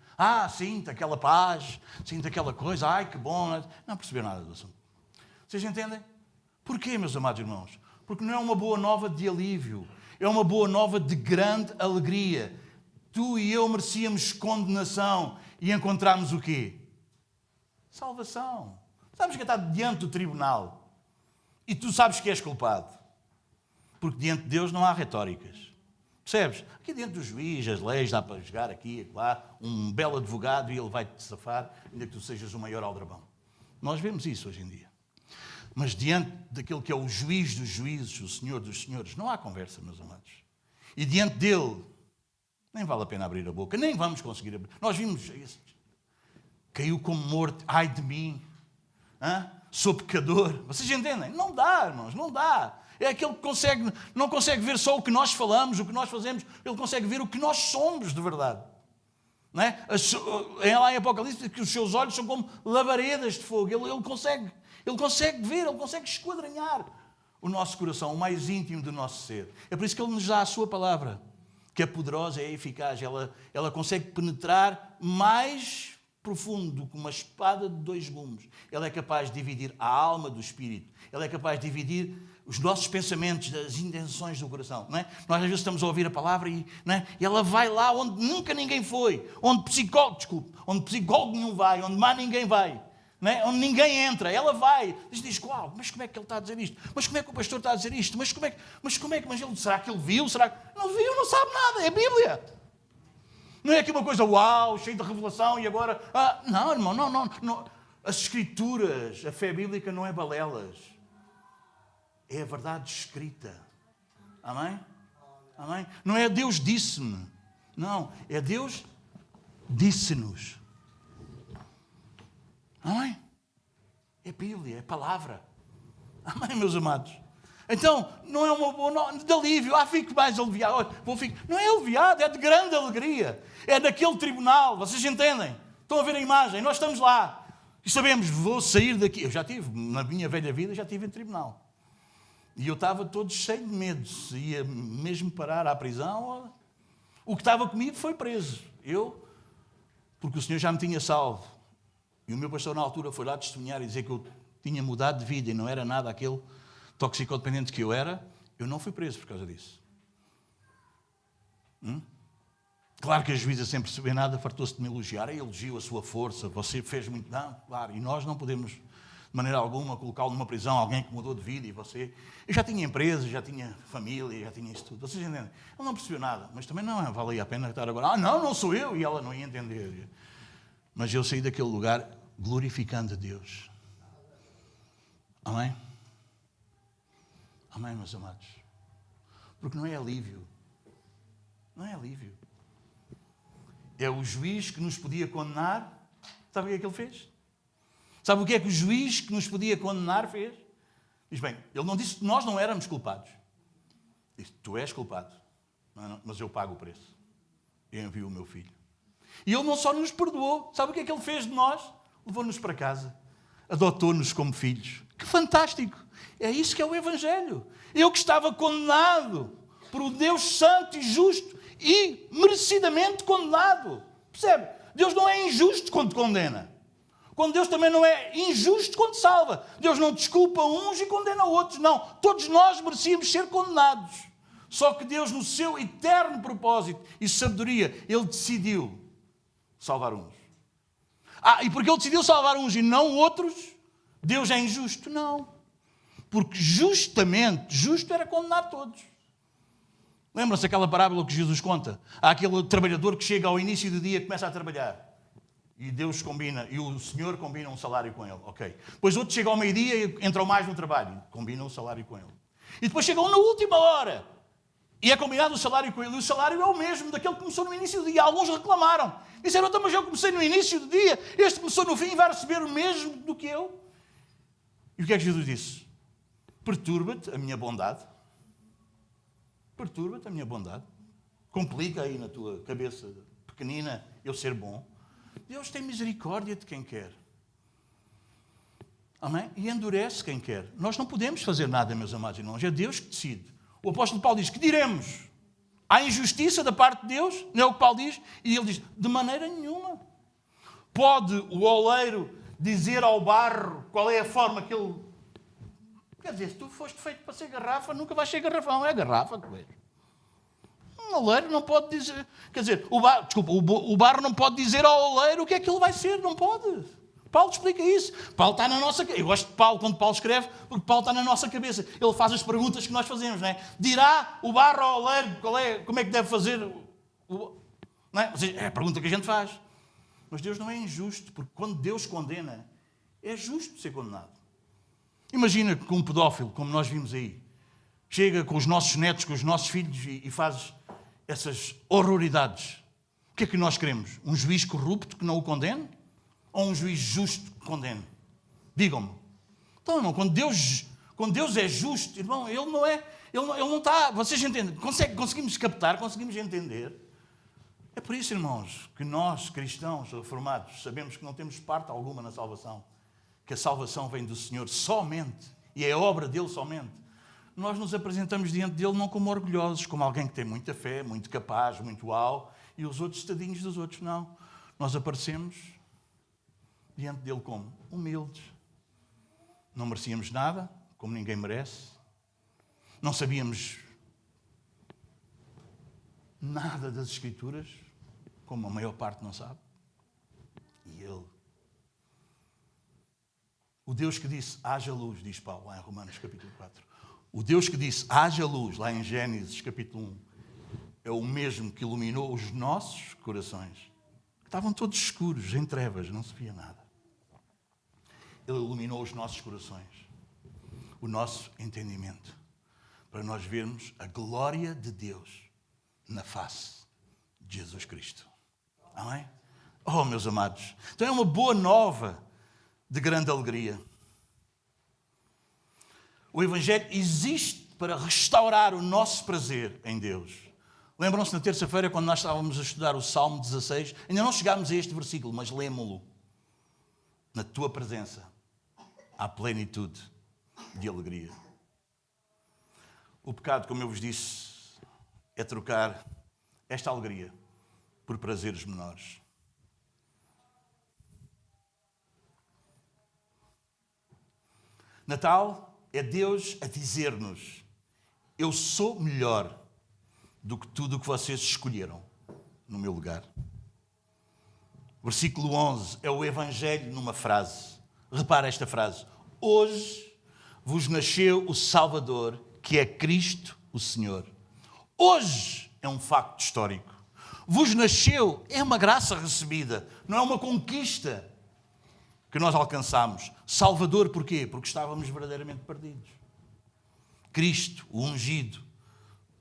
Sinto aquela paz, sinto aquela coisa. Ai, que bom. Não perceberam nada do assunto. Vocês entendem? Porquê, meus amados irmãos? Porque não é uma boa nova de alívio. É uma boa nova de grande alegria. Tu e eu merecíamos condenação e encontramos o quê? Salvação. Sabes que está diante do tribunal e tu sabes que és culpado. Porque diante de Deus não há retóricas. Percebes? Aqui diante do juiz, as leis, dá para jogar aqui e lá, um belo advogado e ele vai-te safar, ainda que tu sejas o maior aldrabão. Nós vemos isso hoje em dia. Mas diante daquele que é o juiz dos juízes, o Senhor dos senhores, não há conversa, meus amados. E diante dele, nem vale a pena abrir a boca, nem vamos conseguir abrir. Nós vimos isso. Caiu como morto, ai de mim, sou pecador. Vocês entendem? Não dá, irmãos, não dá. É aquele que não consegue ver só o que nós falamos, o que nós fazemos, ele consegue ver o que nós somos de verdade. Não é? Lá em Apocalipse diz que os seus olhos são como labaredas de fogo. Ele consegue ver, ele consegue esquadrinhar o nosso coração, o mais íntimo do nosso ser. É por isso que ele nos dá a sua palavra, que é poderosa, é eficaz. Ela consegue penetrar mais profundo do que uma espada de 2 gumes. Ela é capaz de dividir a alma do espírito. Ela é capaz de dividir os nossos pensamentos, as intenções do coração. Não é? Nós às vezes estamos a ouvir a palavra e ela vai lá onde nunca ninguém foi, onde psicólogo nenhum vai, onde mais ninguém vai, não é? Onde ninguém entra. Ela vai, diz, uau, mas como é que ele está a dizer isto? Mas como é que o pastor está a dizer isto? Mas será que ele viu? Será que não viu? Não sabe nada, é a Bíblia. Não é aqui uma coisa, uau, cheia de revelação e agora... não, irmão, não. As Escrituras, a fé bíblica não é balelas. É a verdade escrita. Amém? Amém? Não é Deus disse-me. Não, é Deus disse-nos. Amém? É Bíblia, é palavra. Amém, meus amados? Então, não é uma boa de alívio. Fico mais aliviado. Olha, não é aliviado, é de grande alegria. É daquele tribunal, vocês entendem? Estão a ver a imagem, nós estamos lá. E sabemos, vou sair daqui. Eu já tive, na minha velha vida, já estive em tribunal. E eu estava todo cheio de medo. Se ia mesmo parar à prisão, o que estava comigo foi preso. Porque o Senhor já me tinha salvo. E o meu pastor, na altura, foi lá testemunhar e dizer que eu tinha mudado de vida e não era nada aquele toxicodependente que eu era. Eu não fui preso por causa disso. Claro que a juíza, sem perceber nada, fartou-se de me elogiar. Elogio a sua força, você fez muito. Não, claro, e nós não podemos, de maneira alguma, colocá-lo numa prisão, alguém que mudou de vida e você... Eu já tinha empresa, já tinha família, já tinha isso tudo. Vocês entendem? Ele não percebeu nada, mas também não valia a pena estar agora. Não sou eu, e ela não ia entender. Mas eu saí daquele lugar glorificando a Deus. Amém? Amém, meus amados? Porque não é alívio. Não é alívio. É o juiz que nos podia condenar. Sabe o que é que ele fez? Sabe o que é que o juiz que nos podia condenar fez? Diz bem, ele não disse que nós não éramos culpados. Disse, tu és culpado, mas eu pago o preço. Eu envio o meu filho. E ele não só nos perdoou. Sabe o que é que ele fez de nós? Levou-nos para casa. Adotou-nos como filhos. Que fantástico! É isso que é o Evangelho. Eu que estava condenado por um Deus santo e justo e merecidamente condenado. Percebe? Deus não é injusto quando condena. Quando Deus também não é injusto quando salva. Deus não desculpa uns e condena outros. Não. Todos nós merecíamos ser condenados. Só que Deus, no seu eterno propósito e sabedoria, Ele decidiu salvar uns. E porque Ele decidiu salvar uns e não outros, Deus é injusto? Não. Porque justamente, justo era condenar todos. Lembram-se aquela parábola que Jesus conta? Há aquele trabalhador que chega ao início do dia e começa a trabalhar. E Deus combina, e o Senhor combina um salário com ele. Ok. Depois outro chega ao meio-dia e entra mais no trabalho. Combina um salário com ele. E depois chega um na última hora. E é combinado o salário com ele. E o salário é o mesmo daquele que começou no início do dia. Alguns reclamaram. Disseram, mas eu comecei no início do dia. Este começou no fim e vai receber o mesmo do que eu. E o que é que Jesus disse? Perturba-te a minha bondade. Perturba-te a minha bondade. Complica aí na tua cabeça pequenina eu ser bom. Deus tem misericórdia de quem quer. Amém? E endurece quem quer. Nós não podemos fazer nada, meus amados irmãos. É Deus que decide. O apóstolo Paulo diz, que diremos? Há injustiça da parte de Deus? Não é o que Paulo diz? E ele diz, de maneira nenhuma. Pode o oleiro dizer ao barro qual é a forma que ele... Quer dizer, se tu foste feito para ser garrafa, nunca vais ser garrafão. É garrafa que és. Um oleiro não pode dizer... Quer dizer, o barro não pode dizer ao oleiro o que é que ele vai ser. Não pode. Paulo explica isso. Paulo está na nossa... Eu gosto de Paulo quando Paulo escreve, porque Paulo está na nossa cabeça. Ele faz as perguntas que nós fazemos, não é? Dirá o barro ao oleiro como é que deve fazer... Não é? É a pergunta que a gente faz. Mas Deus não é injusto, porque quando Deus condena, é justo ser condenado. Imagina que um pedófilo, como nós vimos aí, chega com os nossos netos, com os nossos filhos e faz essas horroridades. O que é que nós queremos? Um juiz corrupto que não o condene? Ou um juiz justo que condene? Digam-me. Então, irmão, quando Deus é justo, irmão, Ele não está... Vocês entendem? Conseguimos captar, conseguimos entender. É por isso, irmãos, que nós, cristãos reformados, sabemos que não temos parte alguma na salvação. Que a salvação vem do Senhor somente. E é obra dEle somente. Nós nos apresentamos diante dEle não como orgulhosos, como alguém que tem muita fé, muito capaz, muito uau, e os outros tadinhos dos outros. Não. Nós aparecemos diante dEle como? Humildes. Não merecíamos nada, como ninguém merece. Não sabíamos nada das Escrituras, como a maior parte não sabe. E Ele... O Deus que disse, haja luz, diz Paulo, lá em Romanos capítulo 4. O Deus que disse, haja luz, lá em Gênesis capítulo 1, é o mesmo que iluminou os nossos corações, que estavam todos escuros, em trevas, não se via nada. Ele iluminou os nossos corações, o nosso entendimento, para nós vermos a glória de Deus na face de Jesus Cristo. Amém? Oh, meus amados, então é uma boa nova de grande alegria. O Evangelho existe para restaurar o nosso prazer em Deus. Lembram-se na terça-feira, quando nós estávamos a estudar o Salmo 16? Ainda não chegámos a este versículo, mas lemo-lo. Na tua presença há plenitude de alegria. O pecado, como eu vos disse, é trocar esta alegria por prazeres menores. Natal é Deus a dizer-nos: eu sou melhor do que tudo o que vocês escolheram no meu lugar. Versículo 11 é o Evangelho numa frase. Repara esta frase: hoje vos nasceu o Salvador, que é Cristo o Senhor. Hoje é um facto histórico. Vos nasceu é uma graça recebida, não é uma conquista que nós alcançamos. Salvador porquê? Porque estávamos verdadeiramente perdidos. Cristo, o ungido,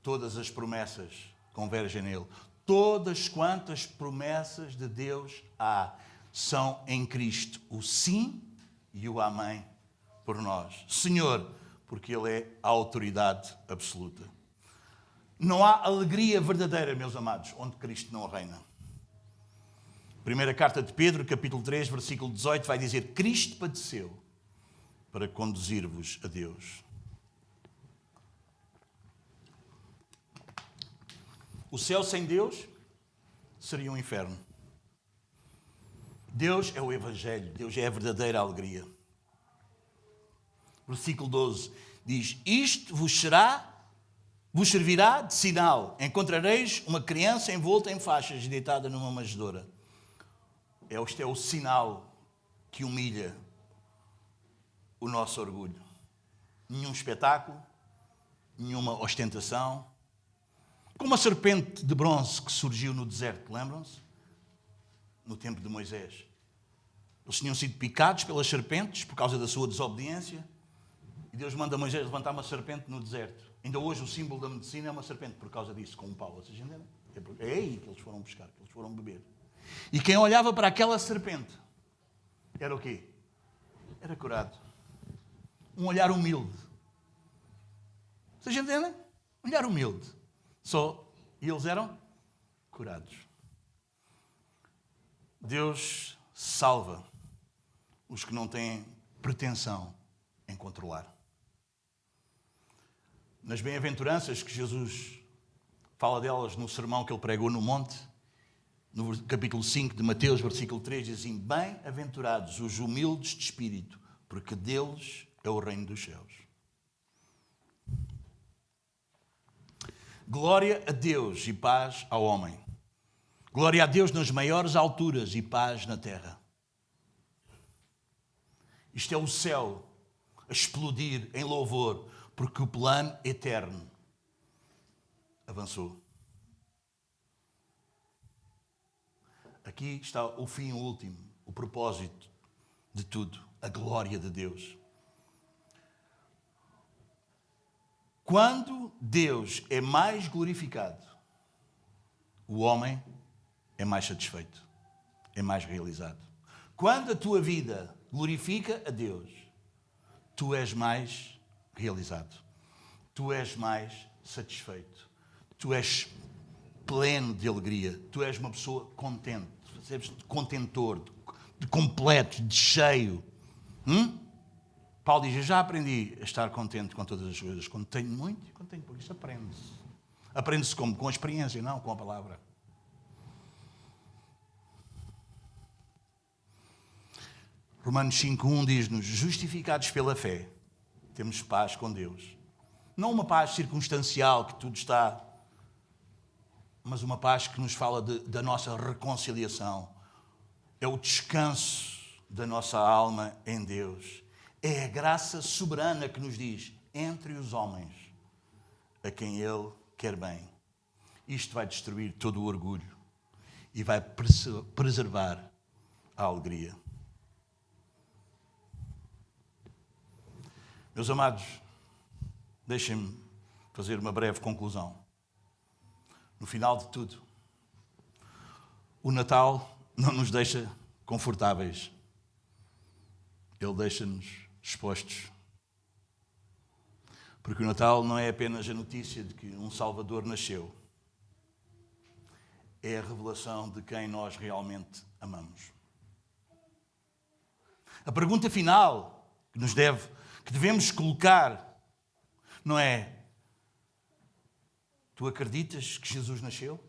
todas as promessas convergem nele. Todas quantas promessas de Deus há são em Cristo. O sim e o amém por nós. Senhor, porque Ele é a autoridade absoluta. Não há alegria verdadeira, meus amados, onde Cristo não reina. Primeira carta de Pedro, capítulo 3, versículo 18, vai dizer: Cristo padeceu para conduzir-vos a Deus. O céu sem Deus seria um inferno. Deus é o Evangelho, Deus é a verdadeira alegria. Versículo 12 diz: isto vos servirá de sinal. Encontrareis uma criança envolta em faixas e deitada numa manjedoura. Este é o sinal que humilha o nosso orgulho. Nenhum espetáculo, nenhuma ostentação. Como a serpente de bronze que surgiu no deserto, lembram-se? No tempo de Moisés. Eles tinham sido picados pelas serpentes por causa da sua desobediência. E Deus manda Moisés levantar uma serpente no deserto. Ainda hoje o símbolo da medicina é uma serpente por causa disso, com um pau. Vocês entenderam? É aí que eles foram buscar, que eles foram beber. E quem olhava para aquela serpente era o quê? Era curado. Um olhar humilde. Vocês entendem? Um olhar humilde. E eles eram curados. Deus salva os que não têm pretensão em controlar. Nas bem-aventuranças que Jesus fala delas no sermão que ele pregou no monte, no capítulo 5 de Mateus, versículo 3, diz assim: bem-aventurados os humildes de espírito, porque deles é o reino dos céus. Glória a Deus e paz ao homem. Glória a Deus nas maiores alturas e paz na terra. Isto é o céu a explodir em louvor, porque o plano eterno avançou. Aqui está o fim último, o propósito de tudo, a glória de Deus. Quando Deus é mais glorificado, o homem é mais satisfeito, é mais realizado. Quando a tua vida glorifica a Deus, tu és mais realizado, tu és mais satisfeito, tu és pleno de alegria, tu és uma pessoa contente, percebes? De contentor, de completo, de cheio. Paulo diz: eu já aprendi a estar contente com todas as coisas, quando tenho muito e quando tenho pouco. Isso aprende-se. Aprende-se como? Com a experiência, não com a palavra. Romanos 5:1 diz-nos: justificados pela fé, temos paz com Deus. Não uma paz circunstancial, que tudo está, mas uma paz que nos fala da nossa reconciliação. É o descanso da nossa alma em Deus. É a graça soberana que nos diz: entre os homens, a quem Ele quer bem. Isto vai destruir todo o orgulho e vai preservar a alegria. Meus amados, deixem-me fazer uma breve conclusão. No final de tudo, o Natal não nos deixa confortáveis. Ele deixa-nos expostos. Porque o Natal não é apenas a notícia de que um Salvador nasceu. É a revelação de quem nós realmente amamos. A pergunta final que devemos colocar não é: tu acreditas que Jesus nasceu?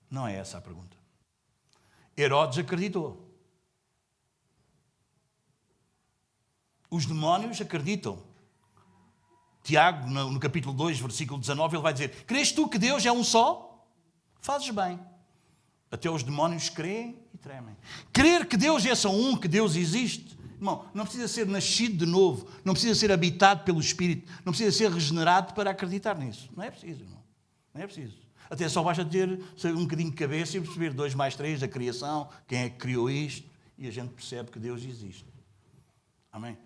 Não é essa a pergunta. Herodes acreditou. Os demónios acreditam. Tiago, no capítulo 2, versículo 19, ele vai dizer: crês tu que Deus é um só? Fazes bem. Até os demónios creem e tremem. Crer que Deus é só um, que Deus existe, irmão, não precisa ser nascido de novo, não precisa ser habitado pelo Espírito, não precisa ser regenerado para acreditar nisso. Não é preciso, irmão. Não é preciso. Até só basta ter um bocadinho de cabeça e perceber 2 mais 3, a criação, quem é que criou isto, e a gente percebe que Deus existe. Amém?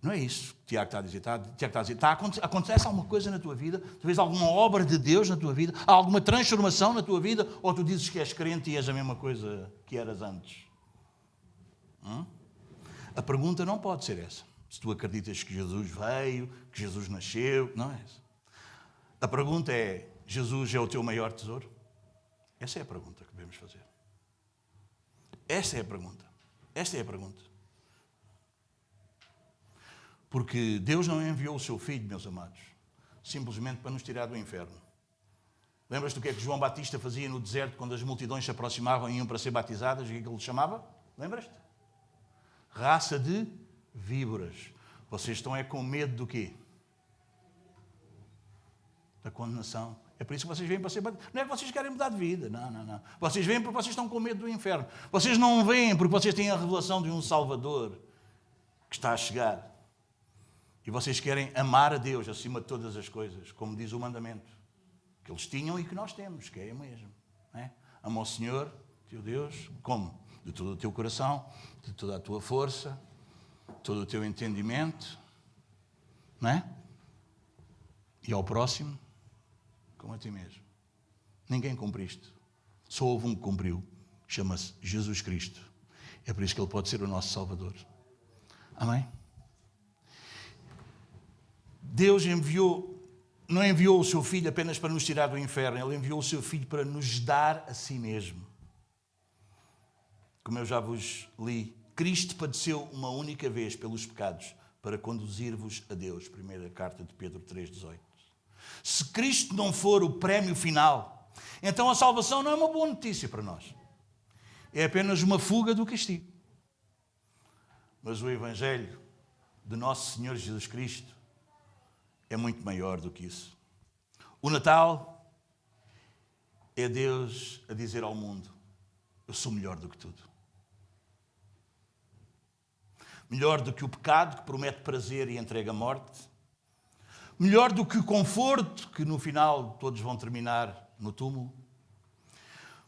Não é isso que Tiago está a dizer. Tiago está a dizer, acontece alguma coisa na tua vida? Tu vês alguma obra de Deus na tua vida? Há alguma transformação na tua vida? Ou tu dizes que és crente e és a mesma coisa que eras antes? A pergunta não pode ser essa. Se tu acreditas que Jesus veio, que Jesus nasceu, não é essa. A pergunta é: Jesus é o teu maior tesouro? Essa é a pergunta que devemos fazer. Esta é a pergunta. Esta é a pergunta. Porque Deus não enviou o seu Filho, meus amados, simplesmente para nos tirar do inferno. Lembras-te do que é que João Batista fazia no deserto quando as multidões se aproximavam e iam para ser batizadas? O que é que ele chamava? Lembras-te? Raça de víboras. Vocês estão com medo do quê? Da condenação. É por isso que vocês vêm para ser batizados. Não é que vocês querem mudar de vida. Não. Vocês vêm porque vocês estão com medo do inferno. Vocês não vêm porque vocês têm a revelação de um Salvador que está a chegar. E vocês querem amar a Deus acima de todas as coisas, como diz o mandamento, que eles tinham e que nós temos, que é o mesmo. Não é? Ama o Senhor, teu Deus, como? De todo o teu coração, de toda a tua força, todo o teu entendimento, não é? E ao próximo, como a ti mesmo. Ninguém cumpre isto. Só houve um que cumpriu. Chama-se Jesus Cristo. É por isso que Ele pode ser o nosso Salvador. Amém? Deus não enviou o seu Filho apenas para nos tirar do inferno. Ele enviou o seu Filho para nos dar a si mesmo. Como eu já vos li, Cristo padeceu uma única vez pelos pecados para conduzir-vos a Deus. Primeira carta de Pedro 3,18. Se Cristo não for o prémio final, então a salvação não é uma boa notícia para nós. É apenas uma fuga do castigo. Mas o Evangelho de nosso Senhor Jesus Cristo é muito maior do que isso. O Natal é Deus a dizer ao mundo: eu sou melhor do que tudo. Melhor do que o pecado, que promete prazer e entrega a morte. Melhor do que o conforto, que no final todos vão terminar no túmulo.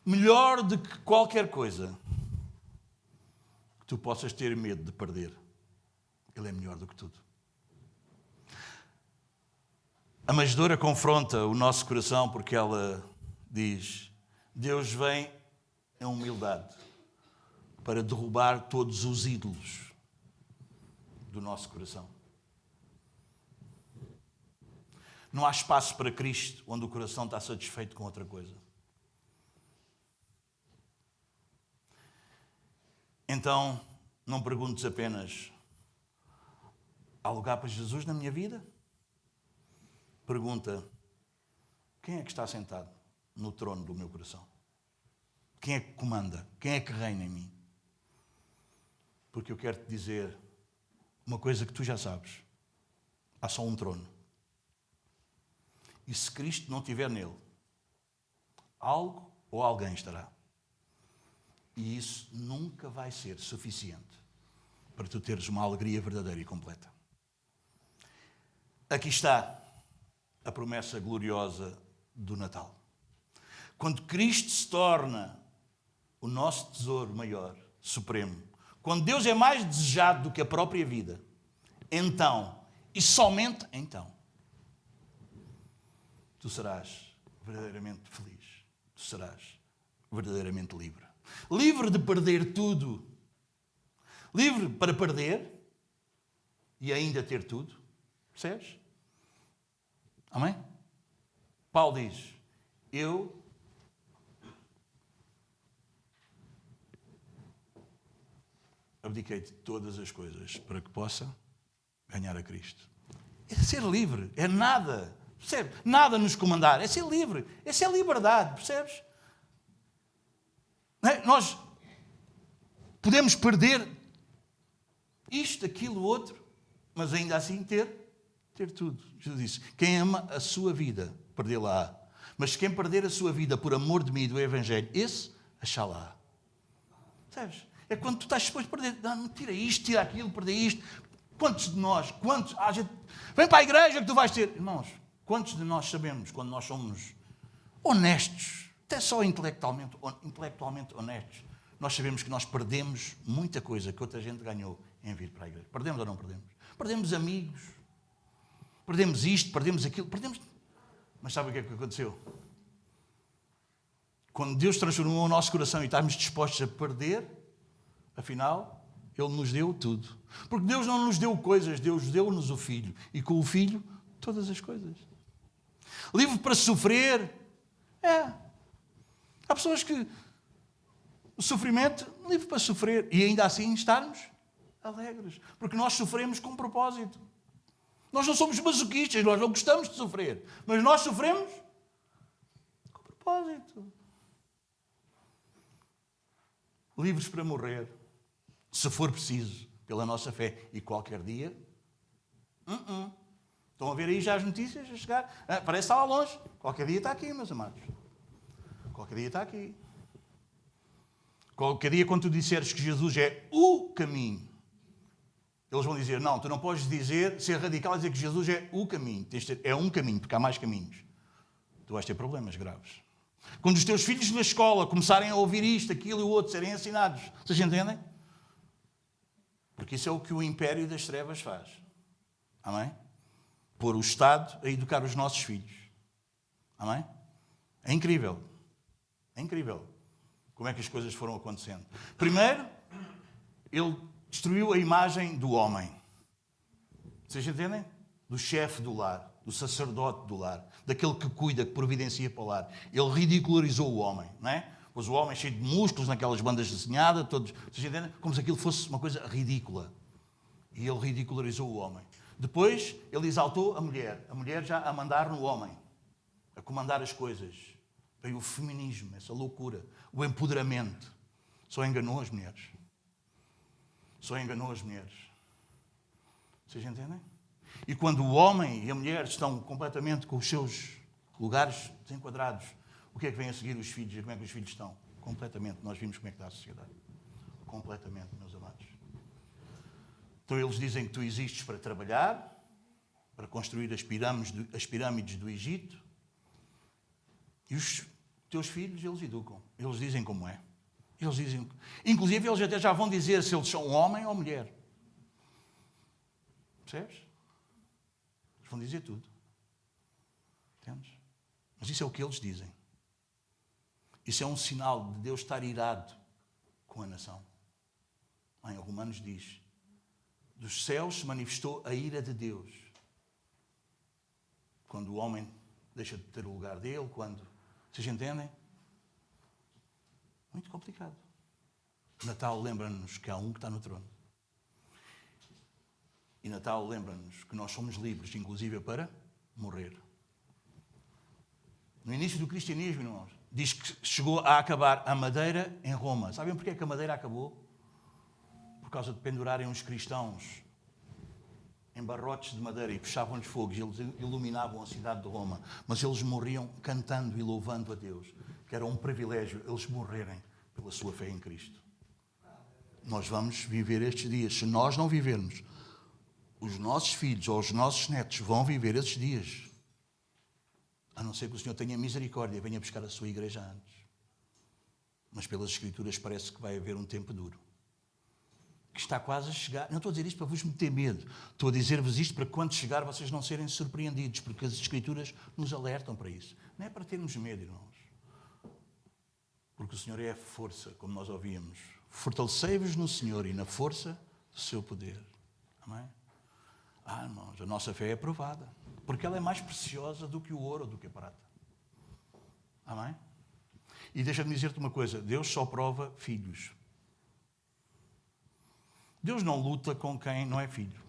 Melhor do que qualquer coisa que tu possas ter medo de perder. Ele é melhor do que tudo. A manjedoura confronta o nosso coração porque ela diz: Deus vem em humildade para derrubar todos os ídolos do nosso coração. Não há espaço para Cristo onde o coração está satisfeito com outra coisa. Então, não perguntes apenas: há lugar para Jesus na minha vida? Pergunta: quem é que está sentado no trono do meu coração? Quem é que comanda? Quem é que reina em mim? Porque eu quero te dizer uma coisa que tu já sabes: há só um trono. E se Cristo não estiver nele, algo ou alguém estará. E isso nunca vai ser suficiente para tu teres uma alegria verdadeira e completa. Aqui está a promessa gloriosa do Natal. Quando Cristo se torna o nosso tesouro maior, supremo, quando Deus é mais desejado do que a própria vida, então, e somente então, tu serás verdadeiramente feliz. Tu serás verdadeiramente livre. Livre de perder tudo. Livre para perder e ainda ter tudo. Percebes? Amém? Paulo diz, eu abdiquei de todas as coisas para que possa ganhar a Cristo. É ser livre, é nada, percebe? Nada nos comandar, é ser livre, essa é a liberdade, percebes? Não é? Nós podemos perder isto, aquilo, outro, mas ainda assim ter tudo. Jesus disse, quem ama a sua vida, perdê-la-á. Mas quem perder a sua vida por amor de mim e do Evangelho, esse achá-la-á. Sabes? É quando tu estás disposto a perder, não, tira isto, tira aquilo, perder isto. Quantos de nós, gente, vem para a igreja que tu vais ter. Irmãos, quantos de nós sabemos, quando nós somos honestos, até só intelectualmente honestos, nós sabemos que nós perdemos muita coisa que outra gente ganhou em vir para a igreja. Perdemos ou não perdemos? Perdemos amigos, perdemos isto, perdemos aquilo, perdemos... Mas sabe o que é que aconteceu? Quando Deus transformou o nosso coração e estávamos dispostos a perder, afinal, Ele nos deu tudo. Porque Deus não nos deu coisas, Deus deu-nos o Filho. E com o Filho, todas as coisas. Livre para sofrer. Há pessoas que... O sofrimento, livre para sofrer. E ainda assim estarmos alegres. Porque nós sofremos com propósito. Nós não somos masoquistas, nós não gostamos de sofrer. Mas nós sofremos com propósito. Livres para morrer, se for preciso, pela nossa fé. E qualquer dia... Estão a ver aí já as notícias a chegar? Parece estar lá longe. Qualquer dia está aqui, meus amados. Qualquer dia está aqui. Qualquer dia, quando tu disseres que Jesus é o caminho, eles vão dizer, não, tu não podes dizer, ser radical e dizer que Jesus é o caminho. É um caminho, porque há mais caminhos. Tu vais ter problemas graves. Quando os teus filhos na escola começarem a ouvir isto, aquilo e o outro, serem ensinados, vocês entendem? Porque isso é o que o império das trevas faz. Amém? Pôr o Estado a educar os nossos filhos. Amém? É incrível. É incrível como é que as coisas foram acontecendo. Primeiro, ele destruiu a imagem do homem. Vocês entendem? Do chefe do lar, do sacerdote do lar, daquele que cuida, que providencia para o lar. Ele ridicularizou o homem, não é? Pois o homem cheio de músculos, naquelas bandas desenhadas, todos, vocês entendem? Como se aquilo fosse uma coisa ridícula. E ele ridicularizou o homem. Depois, ele exaltou a mulher já a mandar no homem, a comandar as coisas. Veio o feminismo, essa loucura, o empoderamento. Só enganou as mulheres. Só enganou as mulheres. Vocês entendem? E quando o homem e a mulher estão completamente com os seus lugares desenquadrados, o que é que vem a seguir os filhos? E como é que os filhos estão? Completamente. Nós vimos como é que está a sociedade. Completamente, meus amados. Então eles dizem que tu existes para trabalhar, para construir as pirâmides do Egito, e os teus filhos, eles educam. Eles dizem como é. Eles dizem... Inclusive, eles até já vão dizer se eles são homem ou mulher. Percebes? Eles vão dizer tudo. Entendes? Mas isso é o que eles dizem. Isso é um sinal de Deus estar irado com a nação. Em Romanos diz, dos céus se manifestou a ira de Deus. Quando o homem deixa de ter o lugar dele, quando... Vocês entendem? Muito complicado. Natal lembra-nos que há um que está no trono. E Natal lembra-nos que nós somos livres, inclusive para morrer. No início do cristianismo, irmãos, diz que chegou a acabar a madeira em Roma. Sabem porquê que a madeira acabou? Por causa de pendurarem uns cristãos em barrotes de madeira e puxavam-lhes fogo e eles iluminavam a cidade de Roma. Mas eles morriam cantando e louvando a Deus, que era um privilégio eles morrerem pela sua fé em Cristo. Nós vamos viver estes dias. Se nós não vivermos, os nossos filhos ou os nossos netos vão viver esses dias. A não ser que o Senhor tenha misericórdia e venha buscar a sua igreja antes. Mas pelas Escrituras parece que vai haver um tempo duro. Que está quase a chegar. Não estou a dizer isto para vos meter medo. Estou a dizer-vos isto para que quando chegar vocês não serem surpreendidos, porque as Escrituras nos alertam para isso. Não é para termos medo, irmãos. Porque o Senhor é a força, como nós ouvíamos. Fortalecei-vos no Senhor e na força do seu poder. Amém? Irmãos, a nossa fé é provada, porque ela é mais preciosa do que o ouro ou do que a prata. Amém? E deixa-me dizer-te uma coisa, Deus só prova filhos. Deus não luta com quem não é filho.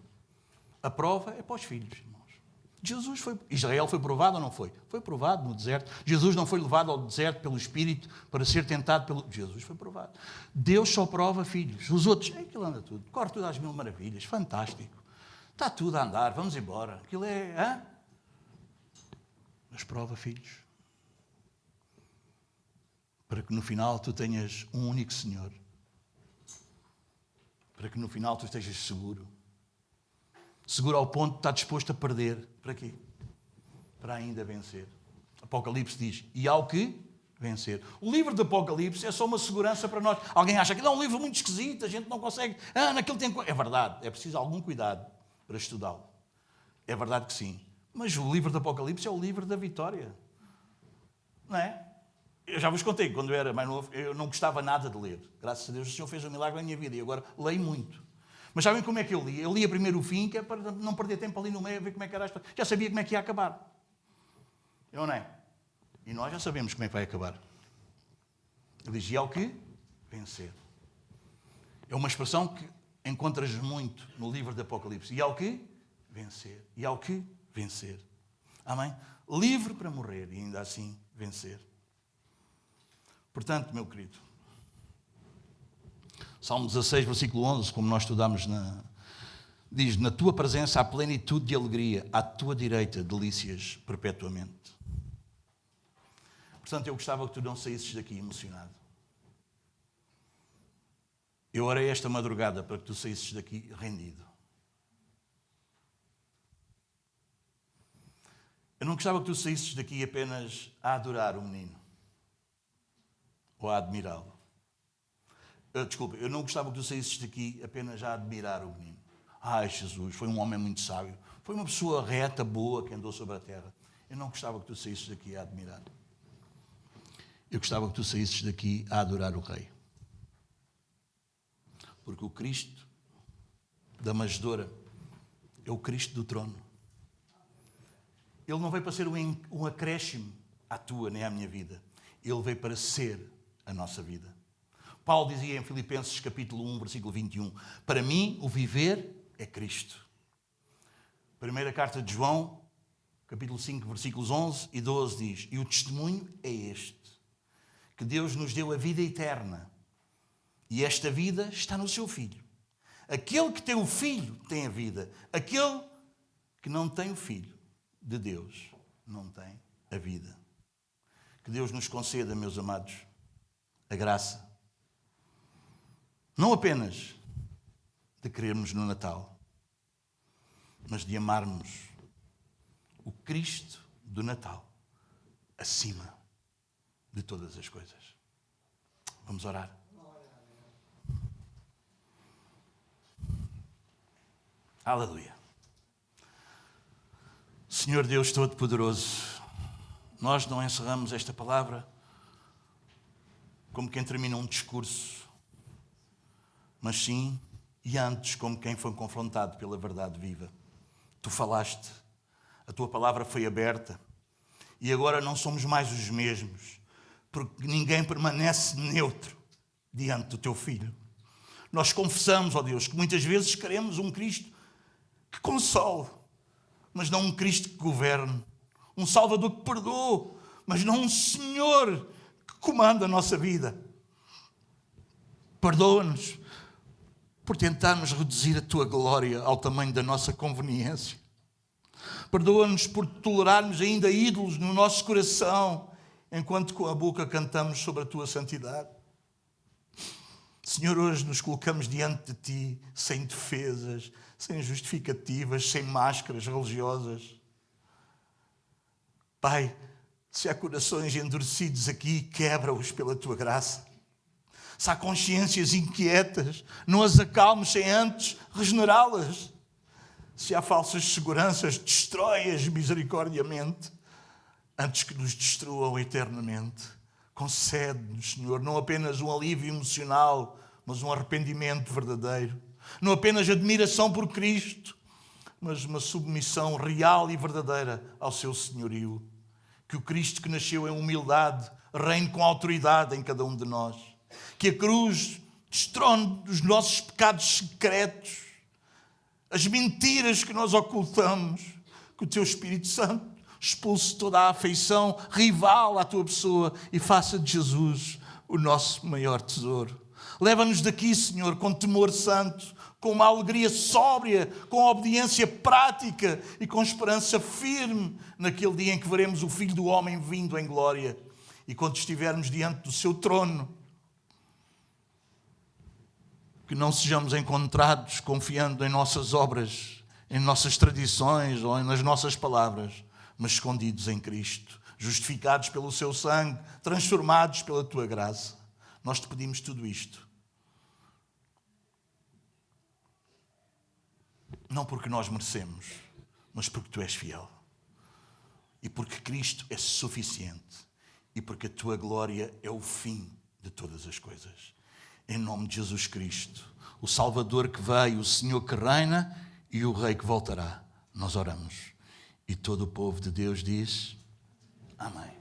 A prova é para os filhos, irmãos. Israel foi provado ou não foi? Foi provado no deserto. Jesus não foi levado ao deserto pelo Espírito para ser tentado pelo... Jesus foi provado. Deus só prova filhos. Os outros, aquilo anda tudo. Corre tudo às mil maravilhas. Fantástico. Está tudo a andar. Vamos embora. Aquilo é... Hã? Mas prova filhos. Para que no final tu tenhas um único Senhor. Para que no final tu estejas seguro. Seguro ao ponto de estar disposto a perder. Para quê? Para ainda vencer. Apocalipse diz, e ao que vencer. O livro de Apocalipse é só uma segurança para nós. Alguém acha que é um livro muito esquisito, a gente não consegue... naquele tempo... É verdade, é preciso algum cuidado para estudá-lo. É verdade que sim. Mas o livro de Apocalipse é o livro da vitória. Não é? Eu já vos contei, quando eu era mais novo, eu não gostava nada de ler. Graças a Deus o Senhor fez um milagre na minha vida e agora leio muito. Mas sabem como é que eu lia? Eu lia primeiro o fim, que é para não perder tempo ali no meio, a ver como é que era. Já sabia como é que ia acabar. Eu não é? E nós já sabemos como é que vai acabar. Ele diz, e ao que? Vencer. É uma expressão que encontras muito no livro de Apocalipse. E ao que? Vencer. E ao que? Vencer. Amém? Livre para morrer e ainda assim vencer. Portanto, meu querido, Salmo 16, versículo 11, como nós estudamos, diz, na tua presença há plenitude de alegria, à tua direita delícias perpetuamente. Portanto, eu gostava que tu não saísses daqui emocionado. Eu orei esta madrugada para que tu saísses daqui rendido. Eu não gostava que tu saísses daqui apenas a adorar o menino ou a admirá-lo. Desculpa, eu não gostava que tu saísses daqui apenas a admirar o menino. Ai, Jesus, foi um homem muito sábio. Foi uma pessoa reta, boa, que andou sobre a terra. Eu não gostava que tu saísses daqui a admirar. Eu gostava que tu saísses daqui a adorar o Rei. Porque o Cristo da manjedoura é o Cristo do trono. Ele não veio para ser um acréscimo à tua nem à minha vida. Ele veio para ser a nossa vida. Paulo dizia em Filipenses capítulo 1, versículo 21, para mim o viver é Cristo. Primeira carta de João, capítulo 5, versículos 11 e 12 diz, e o testemunho é este, que Deus nos deu a vida eterna e esta vida está no seu Filho. Aquele que tem o Filho tem a vida. Aquele que não tem o Filho de Deus não tem a vida. Que Deus nos conceda, meus amados, a graça. Não apenas de querermos no Natal, mas de amarmos o Cristo do Natal acima de todas as coisas. Vamos orar. Aleluia. Senhor Deus Todo-Poderoso, nós não encerramos esta palavra como quem termina um discurso, mas sim, e antes, como quem foi confrontado pela verdade viva. Tu falaste, a tua palavra foi aberta, e agora não somos mais os mesmos, porque ninguém permanece neutro diante do teu Filho. Nós confessamos, ó Deus, que muitas vezes queremos um Cristo que console, mas não um Cristo que governe, um Salvador que perdoe, mas não um Senhor que comanda a nossa vida. Perdoa-nos por tentarmos reduzir a tua glória ao tamanho da nossa conveniência. Perdoa-nos por tolerarmos ainda ídolos no nosso coração, enquanto com a boca cantamos sobre a tua santidade. Senhor, hoje nos colocamos diante de ti, sem defesas, sem justificativas, sem máscaras religiosas. Pai, se há corações endurecidos aqui, quebra-os pela tua graça. Se há consciências inquietas, não as acalmes sem antes regenerá-las. Se há falsas seguranças, destrói-as misericordiamente, antes que nos destruam eternamente. Concede-nos, Senhor, não apenas um alívio emocional, mas um arrependimento verdadeiro. Não apenas admiração por Cristo, mas uma submissão real e verdadeira ao seu senhorio. Que o Cristo que nasceu em humildade reine com autoridade em cada um de nós. Que a cruz destrone os nossos pecados secretos, as mentiras que nós ocultamos. Que o teu Espírito Santo expulse toda a afeição rival à tua pessoa e faça de Jesus o nosso maior tesouro. Leva-nos daqui, Senhor, com temor santo, com uma alegria sóbria, com obediência prática e com esperança firme naquele dia em que veremos o Filho do Homem vindo em glória. E quando estivermos diante do seu trono, que não sejamos encontrados confiando em nossas obras, em nossas tradições ou nas nossas palavras, mas escondidos em Cristo, justificados pelo seu sangue, transformados pela tua graça. Nós te pedimos tudo isto. Não porque nós merecemos, mas porque tu és fiel. E porque Cristo é suficiente. E porque a tua glória é o fim de todas as coisas. Em nome de Jesus Cristo, o Salvador que veio, o Senhor que reina e o Rei que voltará. Nós oramos. E todo o povo de Deus diz: Amém.